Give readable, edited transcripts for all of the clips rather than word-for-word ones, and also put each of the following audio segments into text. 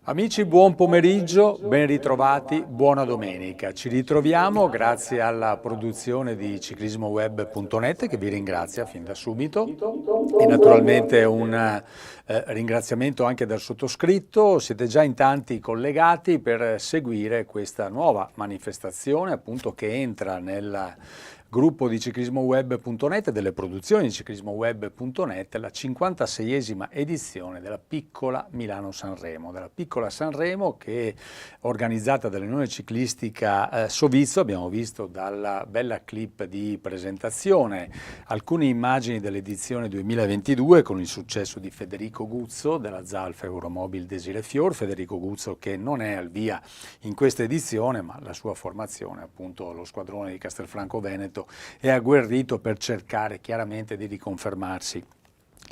Amici, buon pomeriggio, ben ritrovati, buona domenica. Ci ritroviamo grazie alla produzione di ciclismoweb.net che vi ringrazia fin da subito e naturalmente un ringraziamento anche dal sottoscritto. Siete già in tanti collegati per seguire questa nuova manifestazione appunto che entra nel gruppo di ciclismoweb.net e delle produzioni di ciclismoweb.net, la 56esima edizione della Piccola Milano-Sanremo, che è organizzata dall'Unione Ciclistica Sovizzo. Abbiamo visto dalla bella clip di presentazione alcune immagini dell'edizione 2022 con il successo di Federico Guzzo della Zalfa Euromobil Desire Fior. Federico Guzzo che non è al via in questa edizione, ma la sua formazione, appunto lo squadrone di Castelfranco Veneto, è agguerrito per cercare chiaramente di riconfermarsi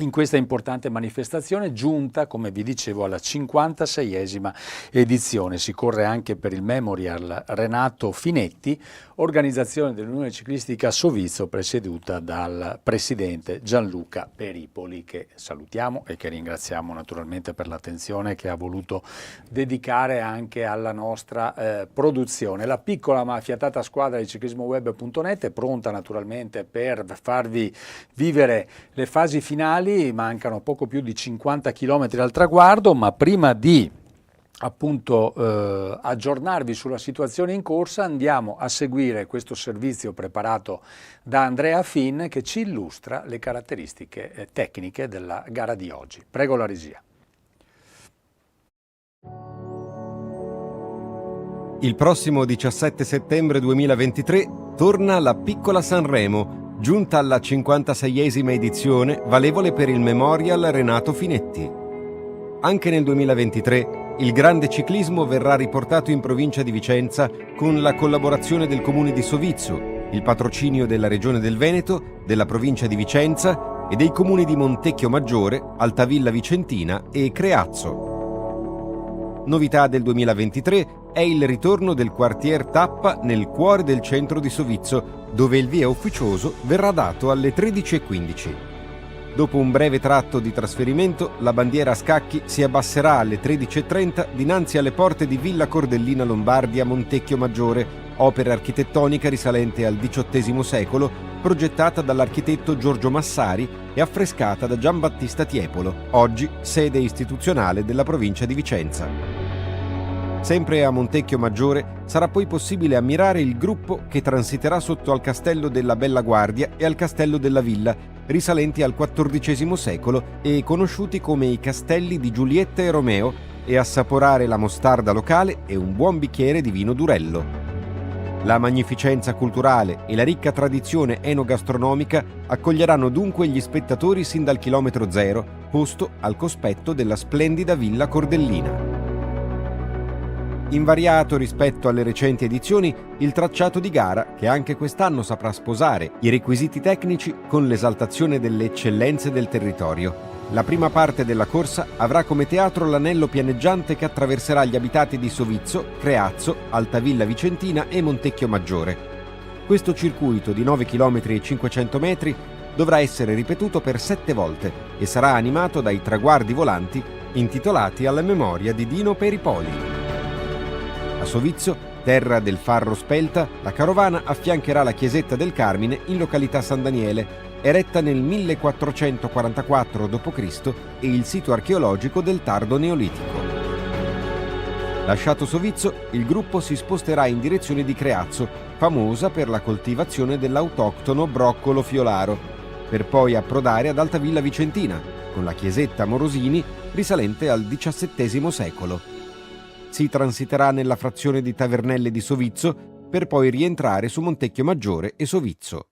in questa importante manifestazione giunta, come vi dicevo, alla 56esima edizione. Si corre anche per il Memorial Renato Finetti, organizzazione dell'Unione Ciclistica Sovizzo presieduta dal presidente Gianluca Peripoli, che salutiamo e che ringraziamo naturalmente per l'attenzione che ha voluto dedicare anche alla nostra produzione. La piccola ma affiatata squadra di ciclismoweb.net è pronta naturalmente per farvi vivere le fasi finali. Mancano poco più di 50 km al traguardo, ma prima di appunto aggiornarvi sulla situazione in corsa andiamo a seguire questo servizio preparato da Andrea Finn che ci illustra le caratteristiche tecniche della gara di oggi. Prego la regia. Il prossimo 17 settembre 2023 torna la Piccola Sanremo, giunta alla 56esima edizione, valevole per il Memorial Renato Finetti. Anche nel 2023 il grande ciclismo verrà riportato in provincia di Vicenza con la collaborazione del comune di Sovizzo, il patrocinio della Regione del Veneto, della provincia di Vicenza e dei comuni di Montecchio Maggiore, Altavilla Vicentina e Creazzo. Novità del 2023 è il ritorno del quartier Tappa nel cuore del centro di Sovizzo, dove il via ufficioso verrà dato alle 13:15. Dopo un breve tratto di trasferimento, la bandiera a scacchi si abbasserà alle 13:30 dinanzi alle porte di Villa Cordellina Lombardia Montecchio Maggiore, opera architettonica risalente al XVIII secolo, progettata dall'architetto Giorgio Massari e affrescata da Giambattista Tiepolo, oggi sede istituzionale della provincia di Vicenza. Sempre a Montecchio Maggiore sarà poi possibile ammirare il gruppo che transiterà sotto al Castello della Bella Guardia e al Castello della Villa, risalenti al XIV secolo e conosciuti come i Castelli di Giulietta e Romeo, e assaporare la mostarda locale e un buon bicchiere di vino Durello. La magnificenza culturale e la ricca tradizione enogastronomica accoglieranno dunque gli spettatori sin dal chilometro zero, posto al cospetto della splendida Villa Cordellina. Invariato rispetto alle recenti edizioni, il tracciato di gara, che anche quest'anno saprà sposare i requisiti tecnici con l'esaltazione delle eccellenze del territorio. La prima parte della corsa avrà come teatro l'anello pianeggiante che attraverserà gli abitati di Sovizzo, Creazzo, Altavilla Vicentina e Montecchio Maggiore. Questo circuito di 9 km e 500 metri dovrà essere ripetuto per 7 volte e sarà animato dai traguardi volanti intitolati alla memoria di Dino Peripoli. A Sovizzo, terra del Farro Spelta, la carovana affiancherà la chiesetta del Carmine in località San Daniele, eretta nel 1444 d.C. e il sito archeologico del tardo Neolitico. Lasciato Sovizzo, il gruppo si sposterà in direzione di Creazzo, famosa per la coltivazione dell'autoctono broccolo fiolaro, per poi approdare ad Altavilla Vicentina, con la chiesetta Morosini risalente al XVII secolo. Si transiterà nella frazione di Tavernelle di Sovizzo per poi rientrare su Montecchio Maggiore e Sovizzo.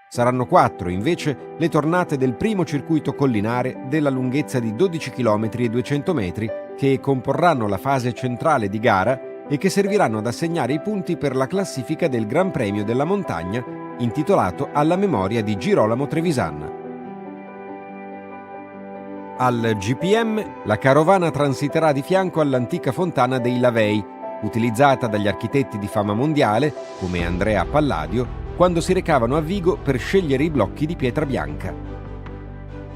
Saranno 4 invece le tornate del primo circuito collinare della lunghezza di 12 km e 200 metri che comporranno la fase centrale di gara e che serviranno ad assegnare i punti per la classifica del Gran Premio della Montagna intitolato alla memoria di Girolamo Trevisan. Al GPM la carovana transiterà di fianco all'antica fontana dei Lavei, utilizzata dagli architetti di fama mondiale, come Andrea Palladio, quando si recavano a Vigo per scegliere i blocchi di pietra bianca.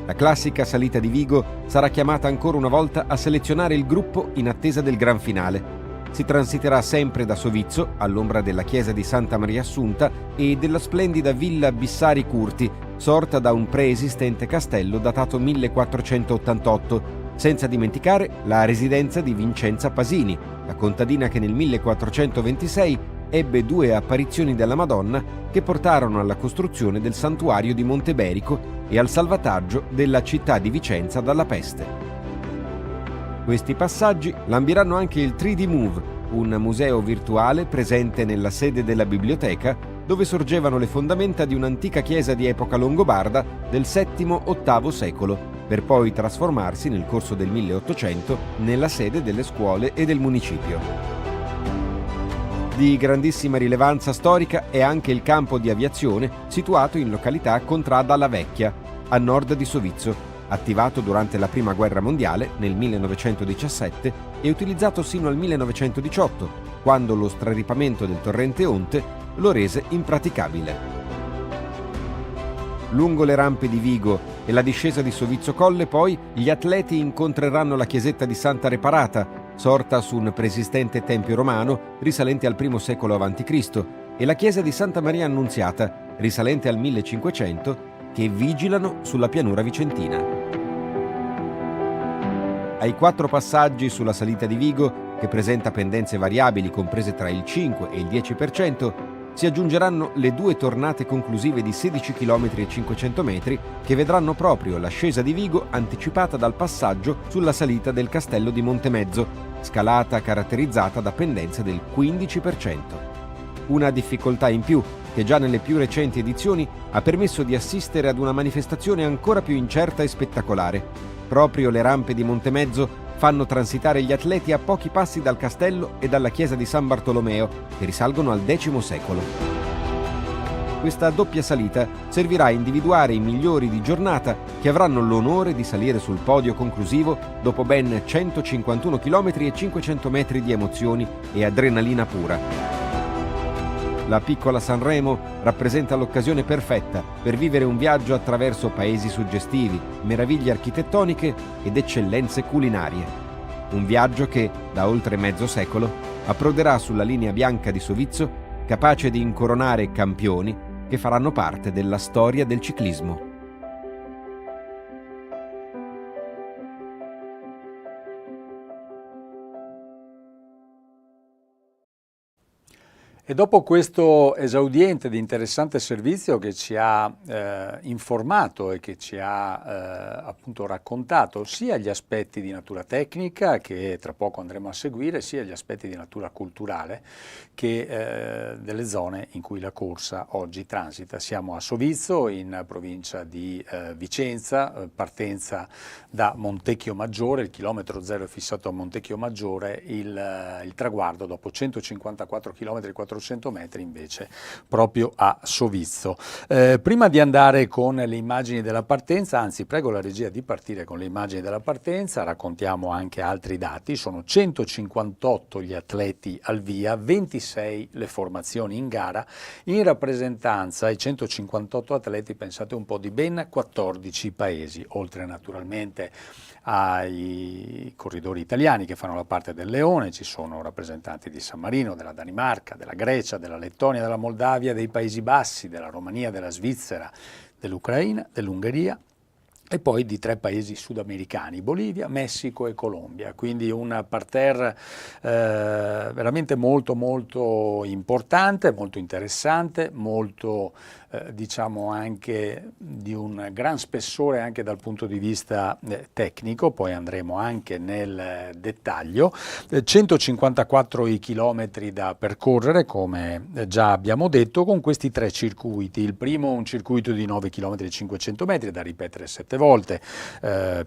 La classica salita di Vigo sarà chiamata ancora una volta a selezionare il gruppo in attesa del gran finale. Si transiterà sempre da Sovizzo, all'ombra della chiesa di Santa Maria Assunta e della splendida villa Bissari Curti, sorta da un preesistente castello datato 1488, senza dimenticare la residenza di Vincenza Pasini, la contadina che nel 1426 ebbe 2 apparizioni della Madonna che portarono alla costruzione del santuario di Monteberico e al salvataggio della città di Vicenza dalla peste. Questi passaggi lambiranno anche il 3D Move, un museo virtuale presente nella sede della biblioteca, dove sorgevano le fondamenta di un'antica chiesa di epoca longobarda del VII-VIII secolo, per poi trasformarsi nel corso del 1800 nella sede delle scuole e del municipio. Di grandissima rilevanza storica è anche il campo di aviazione situato in località Contrada la Vecchia, a nord di Sovizzo, attivato durante la Prima Guerra Mondiale nel 1917 e utilizzato sino al 1918, quando lo straripamento del torrente Onte lo rese impraticabile. Lungo le rampe di Vigo e la discesa di Sovizzo Colle, poi, gli atleti incontreranno la chiesetta di Santa Reparata, sorta su un preesistente tempio romano risalente al I secolo a.C., e la chiesa di Santa Maria Annunziata, risalente al 1500, che vigilano sulla pianura vicentina. Ai 4 passaggi sulla salita di Vigo, che presenta pendenze variabili comprese tra il 5 e il 10%, si aggiungeranno le 2 tornate conclusive di 16 km e 500 metri che vedranno proprio l'ascesa di Vigo anticipata dal passaggio sulla salita del castello di Montemezzo, scalata caratterizzata da pendenze del 15%. Una difficoltà in più che già nelle più recenti edizioni ha permesso di assistere ad una manifestazione ancora più incerta e spettacolare. Proprio le rampe di Montemezzo fanno transitare gli atleti a pochi passi dal castello e dalla chiesa di San Bartolomeo, che risalgono al X secolo. Questa doppia salita servirà a individuare i migliori di giornata che avranno l'onore di salire sul podio conclusivo dopo ben 151 km e 500 metri di emozioni e adrenalina pura. La piccola Sanremo rappresenta l'occasione perfetta per vivere un viaggio attraverso paesi suggestivi, meraviglie architettoniche ed eccellenze culinarie. Un viaggio che, da oltre mezzo secolo, approderà sulla linea bianca di Sovizzo, capace di incoronare campioni che faranno parte della storia del ciclismo. E dopo questo esaudiente ed interessante servizio che ci ha informato e che ci ha appunto raccontato sia gli aspetti di natura tecnica che tra poco andremo a seguire, sia gli aspetti di natura culturale che delle zone in cui la corsa oggi transita. Siamo a Sovizzo, in provincia di Vicenza, partenza da Montecchio Maggiore, il chilometro zero è fissato a Montecchio Maggiore, il traguardo dopo 154 km e 400 metri invece proprio a Sovizzo. Prima di andare con le immagini della partenza, anzi prego la regia di partire con le immagini della partenza, raccontiamo anche altri dati. Sono 158 gli atleti al via, 26 le formazioni in gara, in rappresentanza ai 158 atleti, pensate un po', di ben 14 paesi, oltre naturalmente ai corridori italiani che fanno la parte del Leone. Ci sono rappresentanti di San Marino, della Danimarca, della Grecia, della Lettonia, della Moldavia, dei Paesi Bassi, della Romania, della Svizzera, dell'Ucraina, dell'Ungheria e poi di 3 paesi sudamericani, Bolivia, Messico e Colombia. Quindi un parterre veramente molto molto importante, molto interessante, molto diciamo anche di un gran spessore anche dal punto di vista tecnico, poi andremo anche nel dettaglio. 154 i chilometri da percorrere, come già abbiamo detto, con questi 3 circuiti. Il primo un circuito di 9 km e 500 metri da ripetere 7 volte,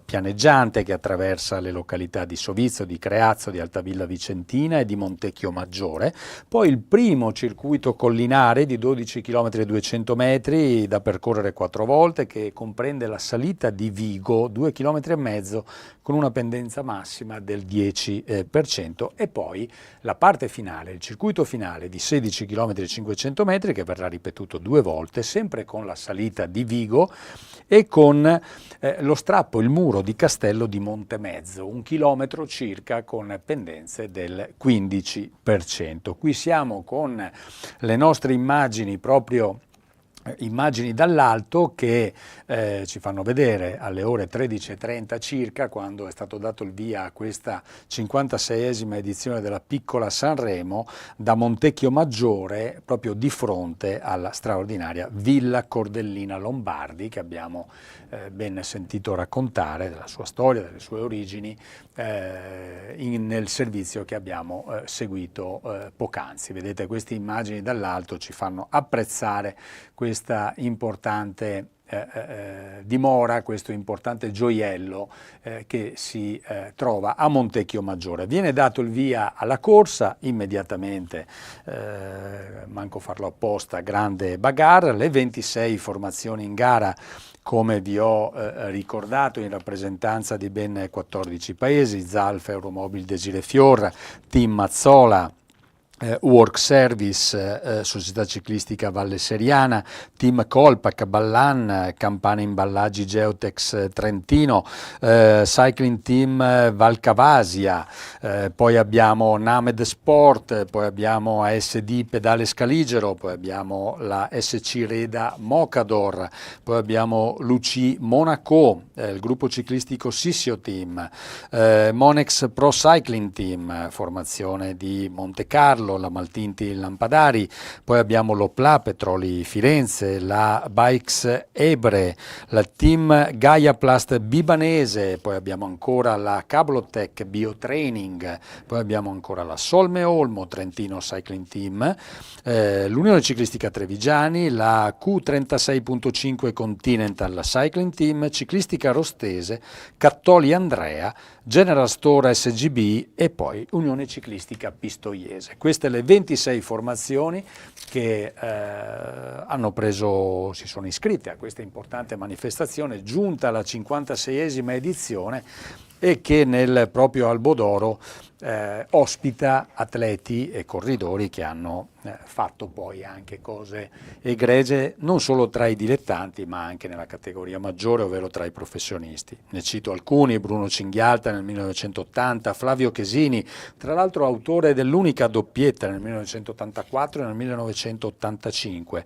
pianeggiante, che attraversa le località di Sovizzo, di Creazzo, di Altavilla Vicentina e di Montecchio Maggiore. Poi il primo circuito collinare di 12 km e 200 500 metri da percorrere 4 volte, che comprende la salita di Vigo, 2,5 km, con una pendenza massima del 10%, e poi la parte finale, il circuito finale di 16 km e 500 metri, che verrà ripetuto 2 volte, sempre con la salita di Vigo e con lo strappo, il muro di Castello di Montemezzo, 1 chilometro circa, con pendenze del 15%. Qui siamo con le nostre immagini, proprio immagini dall'alto, che ci fanno vedere alle ore 13:30 circa, quando è stato dato il via a questa 56esima edizione della Piccola Sanremo, da Montecchio Maggiore, proprio di fronte alla straordinaria Villa Cordellina Lombardi, che abbiamo ben sentito raccontare della sua storia, delle sue origini, nel servizio che abbiamo seguito poc'anzi. Vedete, queste immagini dall'alto ci fanno apprezzare questa importante dimora, questo importante gioiello che si trova a Montecchio Maggiore. Viene dato il via alla corsa immediatamente, manco farlo apposta, grande bagarre, le 26 formazioni in gara, come vi ho ricordato, in rappresentanza di ben 14 paesi: Zalf, Euromobil, Desire Fior, Team Mazzola, Work Service, Società Ciclistica Valle Seriana, Team Colpac, Ballan, Campana Imballaggi Geotex Trentino, Cycling Team Valcavasia, poi abbiamo Named Sport, poi abbiamo ASD Pedale Scaligero, poi abbiamo la SC Reda Mocador, poi abbiamo l'UCI Monaco, il gruppo ciclistico Sissio Team, Monex Pro Cycling Team, formazione di Monte Carlo, la Maltinti Lampadari, poi abbiamo l'Opla Petroli Firenze, la Bikes Ebre, la Team Gaia Plast Bibanese, poi abbiamo ancora la Cablotech Biotraining, poi abbiamo ancora la Solme Olmo Trentino Cycling Team, l'Unione Ciclistica Trevigiani, la Q36.5 Continental Cycling Team, Ciclistica Rostese, Cattoli Andrea, General Store SGB e poi Unione Ciclistica Pistoiese. Queste le 26 formazioni che si sono iscritte a questa importante manifestazione, giunta alla 56esima edizione, e che nel proprio Albo d'Oro ospita atleti e corridori che hanno fatto poi anche cose egregie, non solo tra i dilettanti ma anche nella categoria maggiore, ovvero tra i professionisti. Ne cito alcuni: Bruno Cinghialta nel 1980, Flavio Chesini, tra l'altro autore dell'unica doppietta nel 1984 e nel 1985,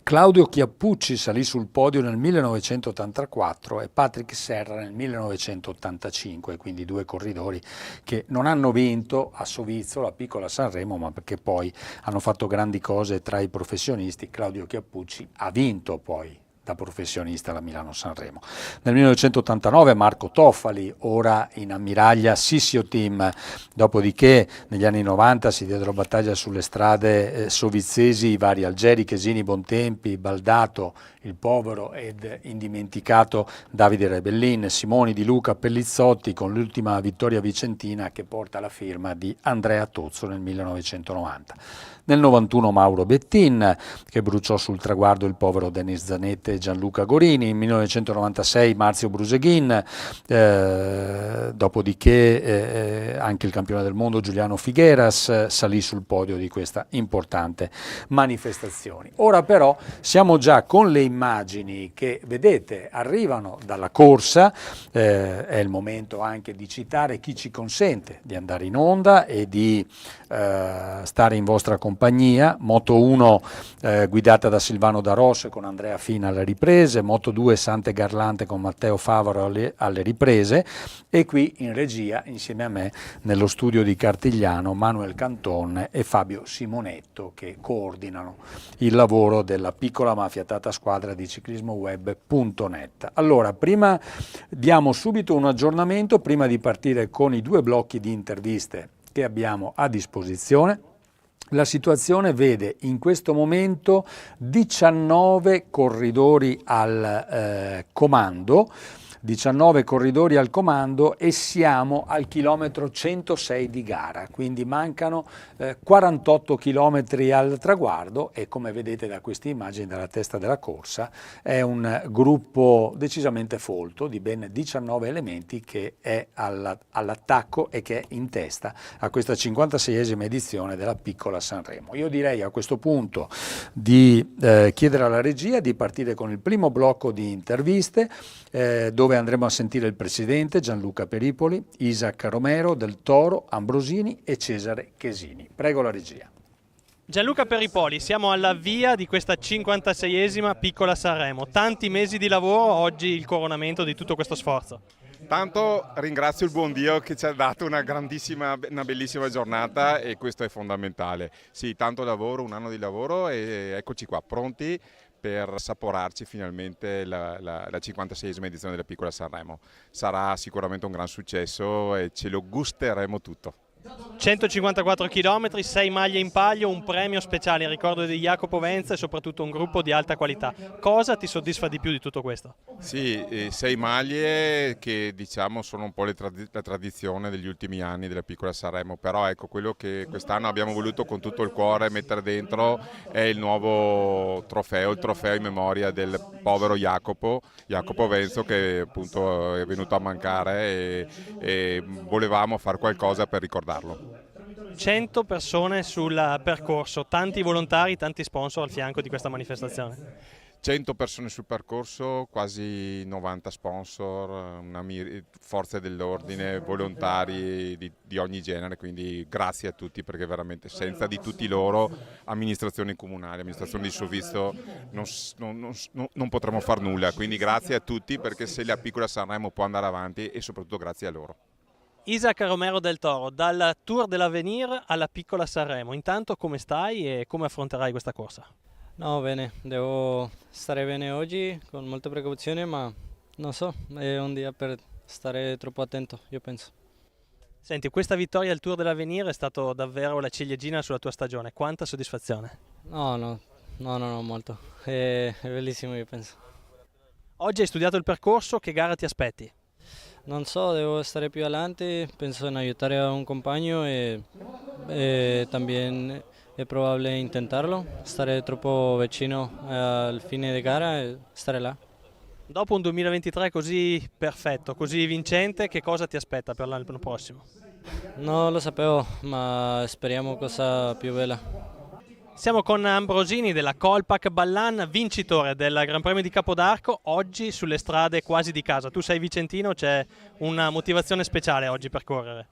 Claudio Chiappucci salì sul podio nel 1984 e Patrick Serra nel 1985, quindi 2 corridori che non hanno vinto a Sovizzo la Piccola Sanremo, ma perché poi hanno fatto grandi cose tra i professionisti. Claudio Chiappucci ha vinto poi da professionista la Milano-Sanremo. Nel 1989 Marco Toffali, ora in ammiraglia Sissio Team, dopodiché negli anni 90 si diedero battaglia sulle strade sovizzesi i vari Algeri, Chesini, Bontempi, Baldato, il povero ed indimenticato Davide Rebellin, Simoni, Di Luca, Pellizzotti, con l'ultima vittoria vicentina che porta la firma di Andrea Tozzo nel 1990. Nel 91 Mauro Bettin, che bruciò sul traguardo il povero Denis Zanette e Gianluca Gorini. In 1996 Marzio Bruseghin, dopodiché anche il campione del mondo Giuliano Figueras salì sul podio di questa importante manifestazione. Ora però siamo già con le immagini che vedete arrivano dalla corsa, è il momento anche di citare chi ci consente di andare in onda e di stare in vostra compagnia. Moto 1 guidata da Silvano Daros con Andrea Fina alle riprese, Moto 2 Sante Garlante con Matteo Favaro alle riprese, e qui in regia insieme a me nello studio di Cartigliano Manuel Canton e Fabio Simonetto, che coordinano il lavoro della piccola ma affiatata squadra di ciclismoweb.net. Allora, prima diamo subito un aggiornamento prima di partire con i 2 blocchi di interviste che abbiamo a disposizione. La situazione vede in questo momento 19 corridori al comando, 19 corridori al comando e siamo al chilometro 106 di gara, quindi mancano 48 chilometri al traguardo e come vedete da queste immagini dalla testa della corsa è un gruppo decisamente folto di ben 19 elementi che è all'attacco e che è in testa a questa 56esima edizione della Piccola Sanremo. Io direi a questo punto di chiedere alla regia di partire con il primo blocco di interviste dove andremo a sentire il presidente Gianluca Peripoli, Isaac Romero, Del Toro, Ambrosini e Cesare Chesini. Prego la regia. Gianluca Peripoli, siamo alla via di questa 56esima Piccola Sanremo. Tanti mesi di lavoro, oggi il coronamento di tutto questo sforzo. Tanto ringrazio il buon Dio che ci ha dato una bellissima giornata e questo è fondamentale. Sì, tanto lavoro, un anno di lavoro e eccoci qua, pronti per assaporarci finalmente la 56esima edizione della Piccola Sanremo. Sarà sicuramente un gran successo e ce lo gusteremo tutto. 154 km, 6 maglie in palio, un premio speciale in ricordo di Jacopo Venza e soprattutto un gruppo di alta qualità. Cosa ti soddisfa di più di tutto questo? Sì, 6 maglie che diciamo sono un po' la tradizione degli ultimi anni della Piccola Sanremo, però ecco quello che quest'anno abbiamo voluto con tutto il cuore mettere dentro è il nuovo trofeo, il trofeo in memoria del povero Jacopo Venzo che appunto è venuto a mancare e volevamo fare qualcosa per ricordarlo. 100 persone sul percorso, tanti volontari, tanti sponsor al fianco di questa manifestazione. 100 persone sul percorso, quasi 90 sponsor, forze dell'ordine, volontari di ogni genere, quindi grazie a tutti perché veramente senza di tutti loro, amministrazioni comunali, amministrazioni di servizio, non potremmo far nulla, quindi grazie a tutti perché se la Piccola Sanremo può andare avanti e soprattutto grazie a loro. Isaac Romero Del Toro, dal Tour dell'Avenir alla Piccola Sanremo, intanto come stai e come affronterai questa corsa? No, bene, devo stare bene oggi con molte precauzioni, ma non so, è un dia per stare troppo attento, io penso. Senti, questa vittoria al Tour dell'Avenir è stato davvero la ciliegina sulla tua stagione, quanta soddisfazione? No, molto, è bellissimo io penso. Oggi hai studiato il percorso, che gara ti aspetti? Non so, devo stare più avanti, penso in aiutare a un compagno e también è probabile intentarlo, stare troppo vicino al fine di gara e stare là. Dopo un 2023 così perfetto, così vincente, che cosa ti aspetta per l'anno prossimo? Non lo sapevo, ma speriamo cosa più bella. Siamo con Ambrosini della Colpac Ballan, vincitore del Gran Premio di Capodarco, oggi sulle strade quasi di casa. Tu sei vicentino, c'è una motivazione speciale oggi per correre?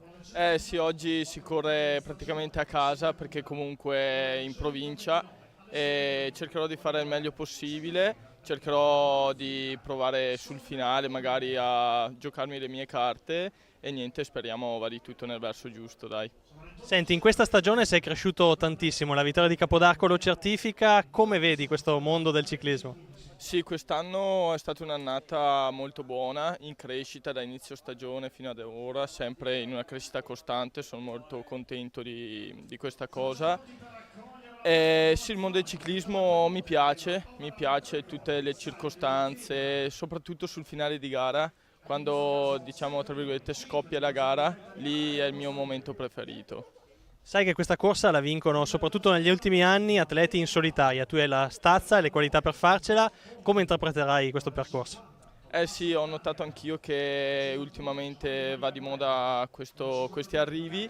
Sì, oggi si corre praticamente a casa perché comunque è in provincia e cercherò di fare il meglio possibile, cercherò di provare sul finale magari a giocarmi le mie carte e niente, speriamo vada tutto nel verso giusto, dai. Senti, in questa stagione sei cresciuto tantissimo, la vittoria di Capodarco lo certifica, come vedi questo mondo del ciclismo? Sì, quest'anno è stata un'annata molto buona, in crescita da inizio stagione fino ad ora, sempre in una crescita costante, sono molto contento di questa cosa. Sì, il mondo del ciclismo mi piace tutte le circostanze, soprattutto sul finale di gara, quando diciamo tra virgolette scoppia la gara, lì è il mio momento preferito. Sai che questa corsa la vincono soprattutto negli ultimi anni atleti in solitaria, tu hai la stazza e le qualità per farcela, come interpreterai questo percorso? Sì, ho notato anch'io che ultimamente va di moda questi arrivi.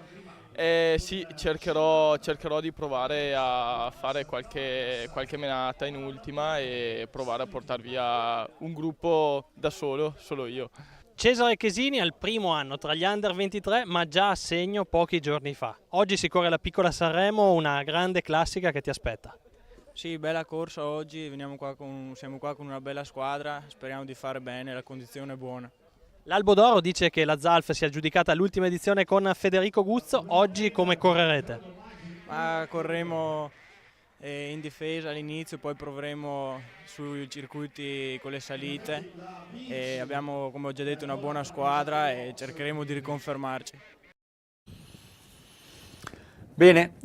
Sì, cercherò di provare a fare qualche menata in ultima e provare a portar via un gruppo da solo io. Cesare Chesini al primo anno tra gli under 23 ma già a segno pochi giorni fa. Oggi si corre la Piccola Sanremo, una grande classica che ti aspetta. Sì, bella corsa oggi, siamo qua con una bella squadra, speriamo di fare bene, la condizione è buona. L'Albo d'Oro dice che la Zalf si è aggiudicata l'ultima edizione con Federico Guzzo, oggi come correrete? Corremo in difesa all'inizio, poi proveremo sui circuiti con le salite e abbiamo, come ho già detto, una buona squadra e cercheremo di riconfermarci. Bene,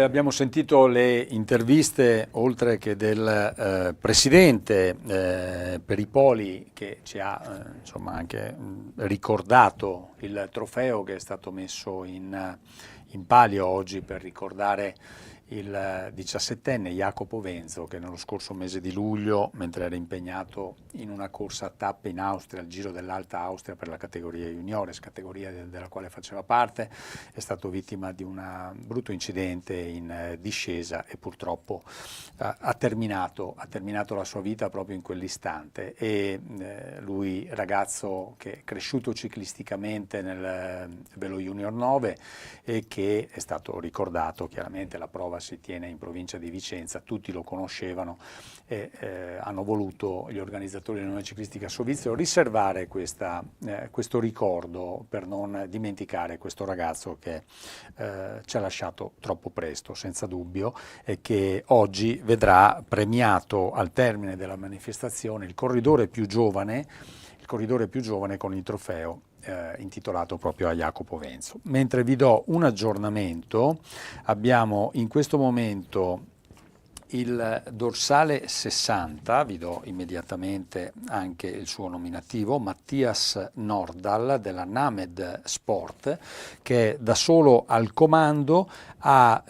abbiamo sentito le interviste, oltre che del presidente Peripoli, che ci ha insomma anche ricordato il trofeo che è stato messo in palio oggi per ricordare il 17enne Jacopo Venzo, che nello scorso mese di luglio, mentre era impegnato in una corsa a tappe in Austria, al Giro dell'Alta Austria per la categoria juniores, categoria della quale faceva parte, è stato vittima di un brutto incidente in discesa e purtroppo ha terminato la sua vita proprio in quell'istante. E lui, ragazzo che è cresciuto ciclisticamente nel Velo Junior 9 e che è stato ricordato, chiaramente la prova si tiene in provincia di Vicenza, tutti lo conoscevano e hanno voluto gli organizzatori dell'Unione Ciclistica Sovizio riservare questo ricordo per non dimenticare questo ragazzo che ci ha lasciato troppo presto, senza dubbio, e che oggi vedrà premiato al termine della manifestazione il corridore più giovane con il trofeo intitolato proprio a Jacopo Venzo. Mentre vi do un aggiornamento, abbiamo in questo momento il dorsale 60, vi do immediatamente anche il suo nominativo, Mattias Nordahl della Named Sport, che da solo al comando ha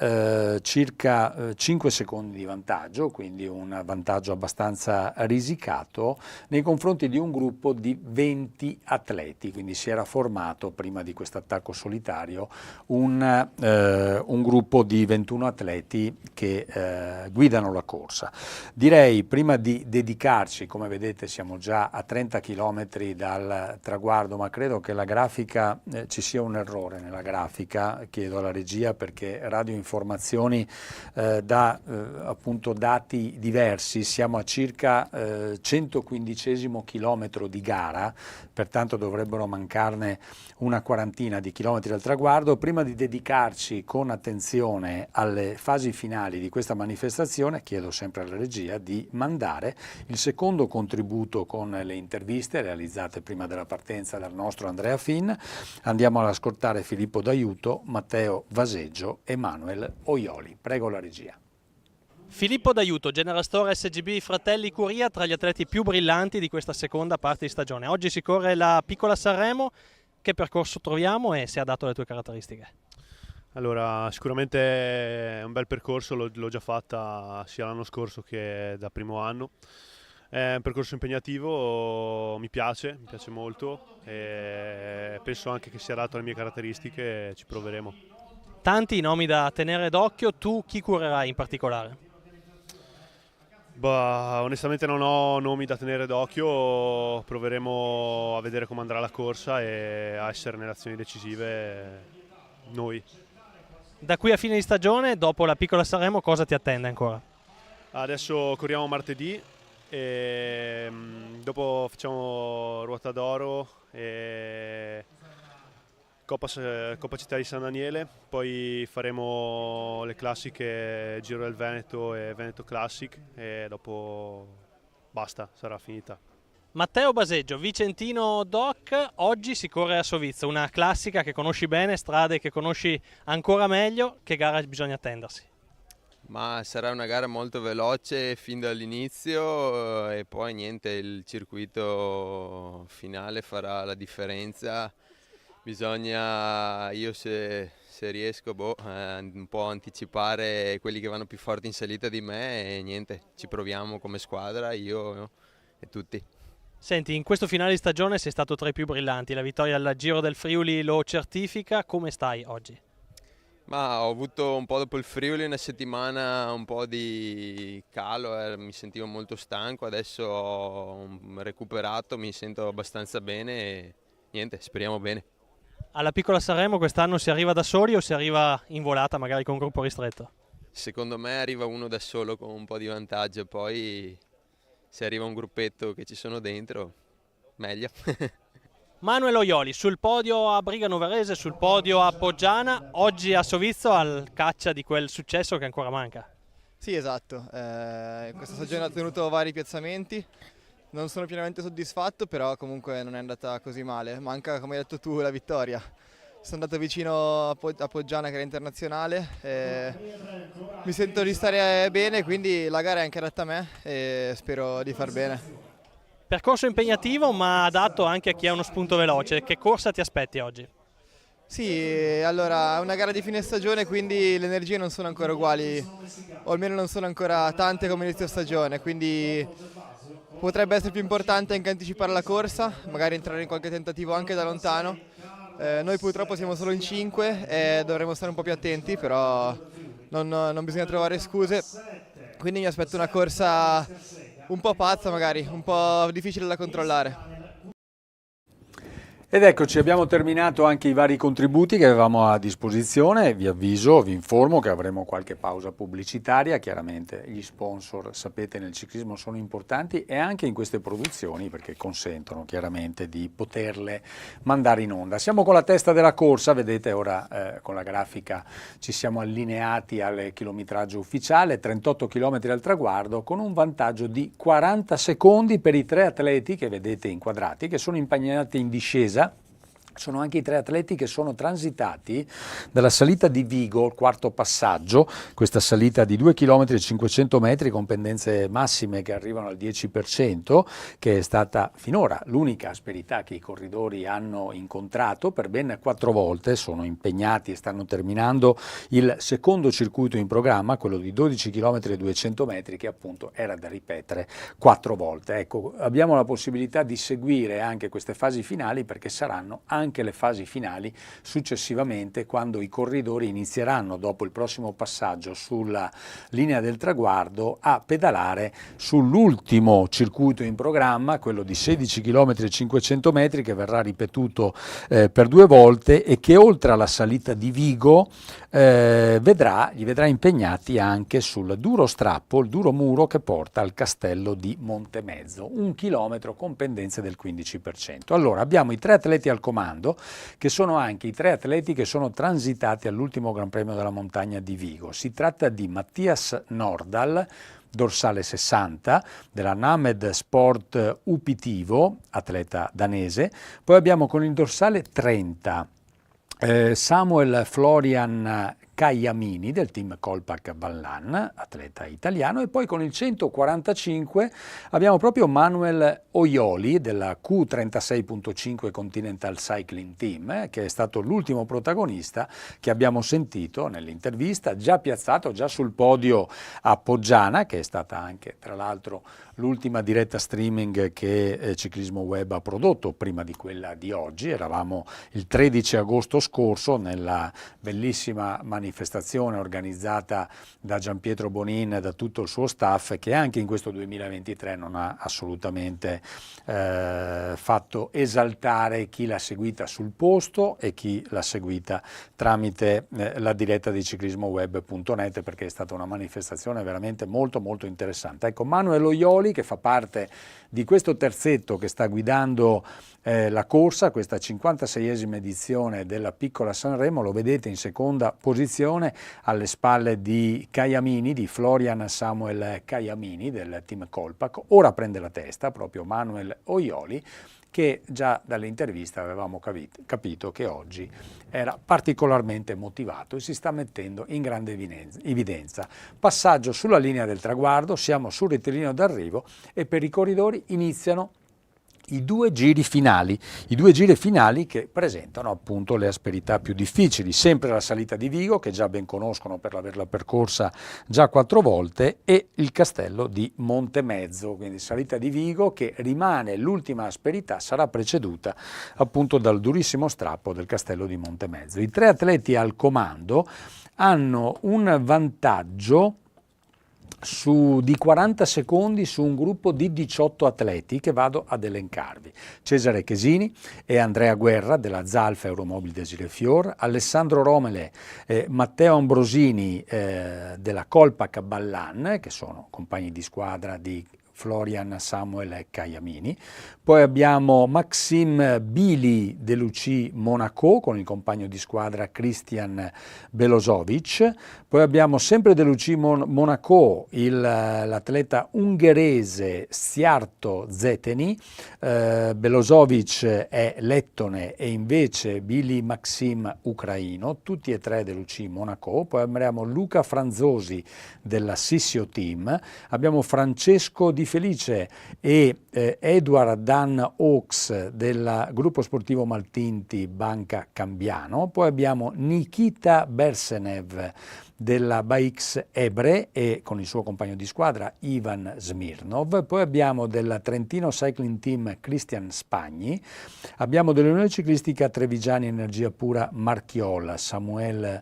circa 5 secondi di vantaggio, quindi un vantaggio abbastanza risicato nei confronti di un gruppo di 20 atleti, quindi si era formato prima di questo attacco solitario un gruppo di 21 atleti che guidano la corsa. Direi, prima di dedicarci, come vedete siamo già a 30 km dal traguardo, ma credo che la grafica, ci sia un errore nella grafica, chiedo alla regia perché Radio Informazioni dà appunto dati diversi, siamo a circa 115° chilometro di gara, pertanto dovrebbero mancarne una quarantina di chilometri dal traguardo. Prima di dedicarci con attenzione alle fasi finali di questa manifestazione, chiedo sempre alla regia di mandare il secondo contributo con le interviste realizzate prima della partenza dal nostro Andrea Finn. Andiamo ad ascoltare Filippo D'Aiuto, Matteo Vaseggio e Manuel Oioli. Prego la regia. Filippo D'Aiuto, General Store SGB Fratelli Curia, tra gli atleti più brillanti di questa seconda parte di stagione. Oggi si corre la Piccola Sanremo. Che percorso troviamo e se è adatto alle tue caratteristiche? Allora, sicuramente è un bel percorso, l'ho già fatta sia l'anno scorso che da primo anno. È un percorso impegnativo, mi piace molto e penso anche che sia adatto alle mie caratteristiche, ci proveremo. Tanti nomi da tenere d'occhio, tu chi curerai in particolare? Onestamente non ho nomi da tenere d'occhio, proveremo a vedere come andrà la corsa e a essere nelle azioni decisive noi. Da qui a fine di stagione, dopo la Piccola Sanremo, cosa ti attende ancora? Adesso corriamo martedì e dopo facciamo Ruota d'Oro e Coppa Città di San Daniele, poi faremo le classiche Giro del Veneto e Veneto Classic e dopo basta, sarà finita. Matteo Baseggio, vicentino doc, oggi si corre a Sovizio, una classica che conosci bene, strade che conosci ancora meglio, che gara bisogna attendersi? Ma sarà una gara molto veloce fin dall'inizio e poi niente, il circuito finale farà la differenza. Bisogna, io se riesco, un po' anticipare quelli che vanno più forti in salita di me e niente, ci proviamo come squadra, io e tutti. Senti, in questo finale di stagione sei stato tra i più brillanti, la vittoria al Giro del Friuli lo certifica, come stai oggi? Ma ho avuto un po' dopo il Friuli una settimana un po' di calo, mi sentivo molto stanco, adesso ho recuperato, mi sento abbastanza bene e niente, speriamo bene. Alla Piccola Sanremo quest'anno si arriva da soli o si arriva in volata, magari con un gruppo ristretto? Secondo me arriva uno da solo con un po' di vantaggio, poi se arriva un gruppetto che ci sono dentro, meglio. Manuel Oioli, sul podio a Brigano Varese, sul podio a Poggiana, oggi a Sovizio al caccia di quel successo che ancora manca. Sì, esatto, questa stagione ha ottenuto vari piazzamenti. Non sono pienamente soddisfatto, però comunque non è andata così male. Manca, come hai detto tu, la vittoria. sono andato vicino a Poggiana che era internazionale, mi sento di stare bene, quindi la gara è anche adatta a me e spero di far bene. Percorso impegnativo ma adatto anche a chi ha uno spunto veloce. Che corsa ti aspetti oggi? Sì, allora è una gara di fine stagione, quindi le energie non sono ancora uguali, o almeno non sono ancora tante come inizio stagione, quindi potrebbe essere più importante anche anticipare la corsa, magari entrare in qualche tentativo anche da lontano. Noi purtroppo siamo solo in 5 e dovremo stare un po' più attenti, però non bisogna trovare scuse, quindi mi aspetto una corsa un po' pazza magari, un po' difficile da controllare. Ed eccoci, abbiamo terminato anche i vari contributi che avevamo a disposizione. Vi avviso, vi informo che avremo qualche pausa pubblicitaria. Chiaramente gli sponsor, sapete, nel ciclismo sono importanti e anche in queste produzioni perché consentono chiaramente di poterle mandare in onda. Siamo con la testa della corsa, vedete ora con la grafica ci siamo allineati al chilometraggio ufficiale, 38 km al traguardo con un vantaggio di 40 secondi per i 3 atleti che vedete inquadrati, che sono impegnati in discesa. Sono anche i 3 atleti che sono transitati dalla salita di Vigo, il quarto passaggio, questa salita di 2 km e 500 metri con pendenze massime che arrivano al 10%, che è stata finora l'unica asperità che i corridori hanno incontrato per ben 4 volte. Sono impegnati e stanno terminando il secondo circuito in programma, quello di 12 km e 200 metri, che appunto era da ripetere 4 volte. Ecco, abbiamo la possibilità di seguire anche queste fasi finali perché saranno anche le fasi finali successivamente, quando i corridori inizieranno dopo il prossimo passaggio sulla linea del traguardo a pedalare sull'ultimo circuito in programma, quello di 16 km e 500 metri, che verrà ripetuto per 2 volte e che oltre alla salita di Vigo li vedrà impegnati anche sul duro strappo, il duro muro che porta al castello di Montemezzo, 1 chilometro con pendenze del 15%. Allora abbiamo i 3 atleti al comando, che sono anche i 3 atleti che sono transitati all'ultimo Gran Premio della Montagna di Vigo. Si tratta di Mattias Nordahl, dorsale 60, della Named Sport Upitivo, atleta danese. Poi abbiamo con il dorsale 30 Samuel Florian Caiamini del team Colpac Ballan, atleta italiano, e poi con il 145 abbiamo proprio Manuel Oioli della Q36.5 Continental Cycling Team, che è stato l'ultimo protagonista che abbiamo sentito nell'intervista, già piazzato, già sul podio a Poggiana, che è stata anche tra l'altro l'ultima diretta streaming che Ciclismo Web ha prodotto prima di quella di oggi. Eravamo il 13 agosto scorso nella bellissima manifestazione organizzata da Gianpietro Bonin e da tutto il suo staff, che anche in questo 2023 non ha assolutamente fatto esaltare chi l'ha seguita sul posto e chi l'ha seguita tramite la diretta di ciclismoweb.net, perché è stata una manifestazione veramente molto molto interessante. Ecco, Manuel Oioli, che fa parte di questo terzetto che sta guidando la corsa, questa 56esima edizione della Piccola Sanremo, lo vedete in seconda posizione alle spalle di Caiamini, di Florian Samuel Caiamini del team Colpac. Ora prende la testa proprio Manuel Oioli, che già dall'intervista avevamo capito che oggi era particolarmente motivato e si sta mettendo in grande evidenza. Passaggio sulla linea del traguardo, siamo sul rettilineo d'arrivo e per i corridori iniziano i 2 giri finali, che presentano appunto le asperità più difficili, sempre la salita di Vigo, che già ben conoscono per averla percorsa già 4 volte, e il castello di Montemezzo, quindi salita di Vigo che rimane l'ultima asperità, sarà preceduta appunto dal durissimo strappo del castello di Montemezzo. I 3 atleti al comando hanno un vantaggio di 40 secondi su un gruppo di 18 atleti che vado ad elencarvi: Cesare Chesini e Andrea Guerra della Zalf Euromobili Desire Fior, Alessandro Romele e Matteo Ambrosini della Colpac Ballan, che sono compagni di squadra di Florian Samuel Caiamini. Poi abbiamo Maxime Bili Deluci Monaco con il compagno di squadra Christian Belozovic. Poi abbiamo sempre Deluci Monaco l'atleta ungherese Sziarto Zeteni. Belozovic è lettone e invece Bili Maxim ucraino, tutti e tre Deluci Monaco. Poi abbiamo Luca Franzosi della Sissio Team, abbiamo Francesco Di Felice e Edward Dan Oaks del gruppo sportivo Maltinti Banca Cambiano. Poi abbiamo Nikita Bersenev della BAX Ebre e con il suo compagno di squadra Ivan Smirnov. Poi abbiamo del Trentino Cycling Team Cristian Spagni, abbiamo dell'Unione Ciclistica Trevigiani Energia Pura Marchiola Samuel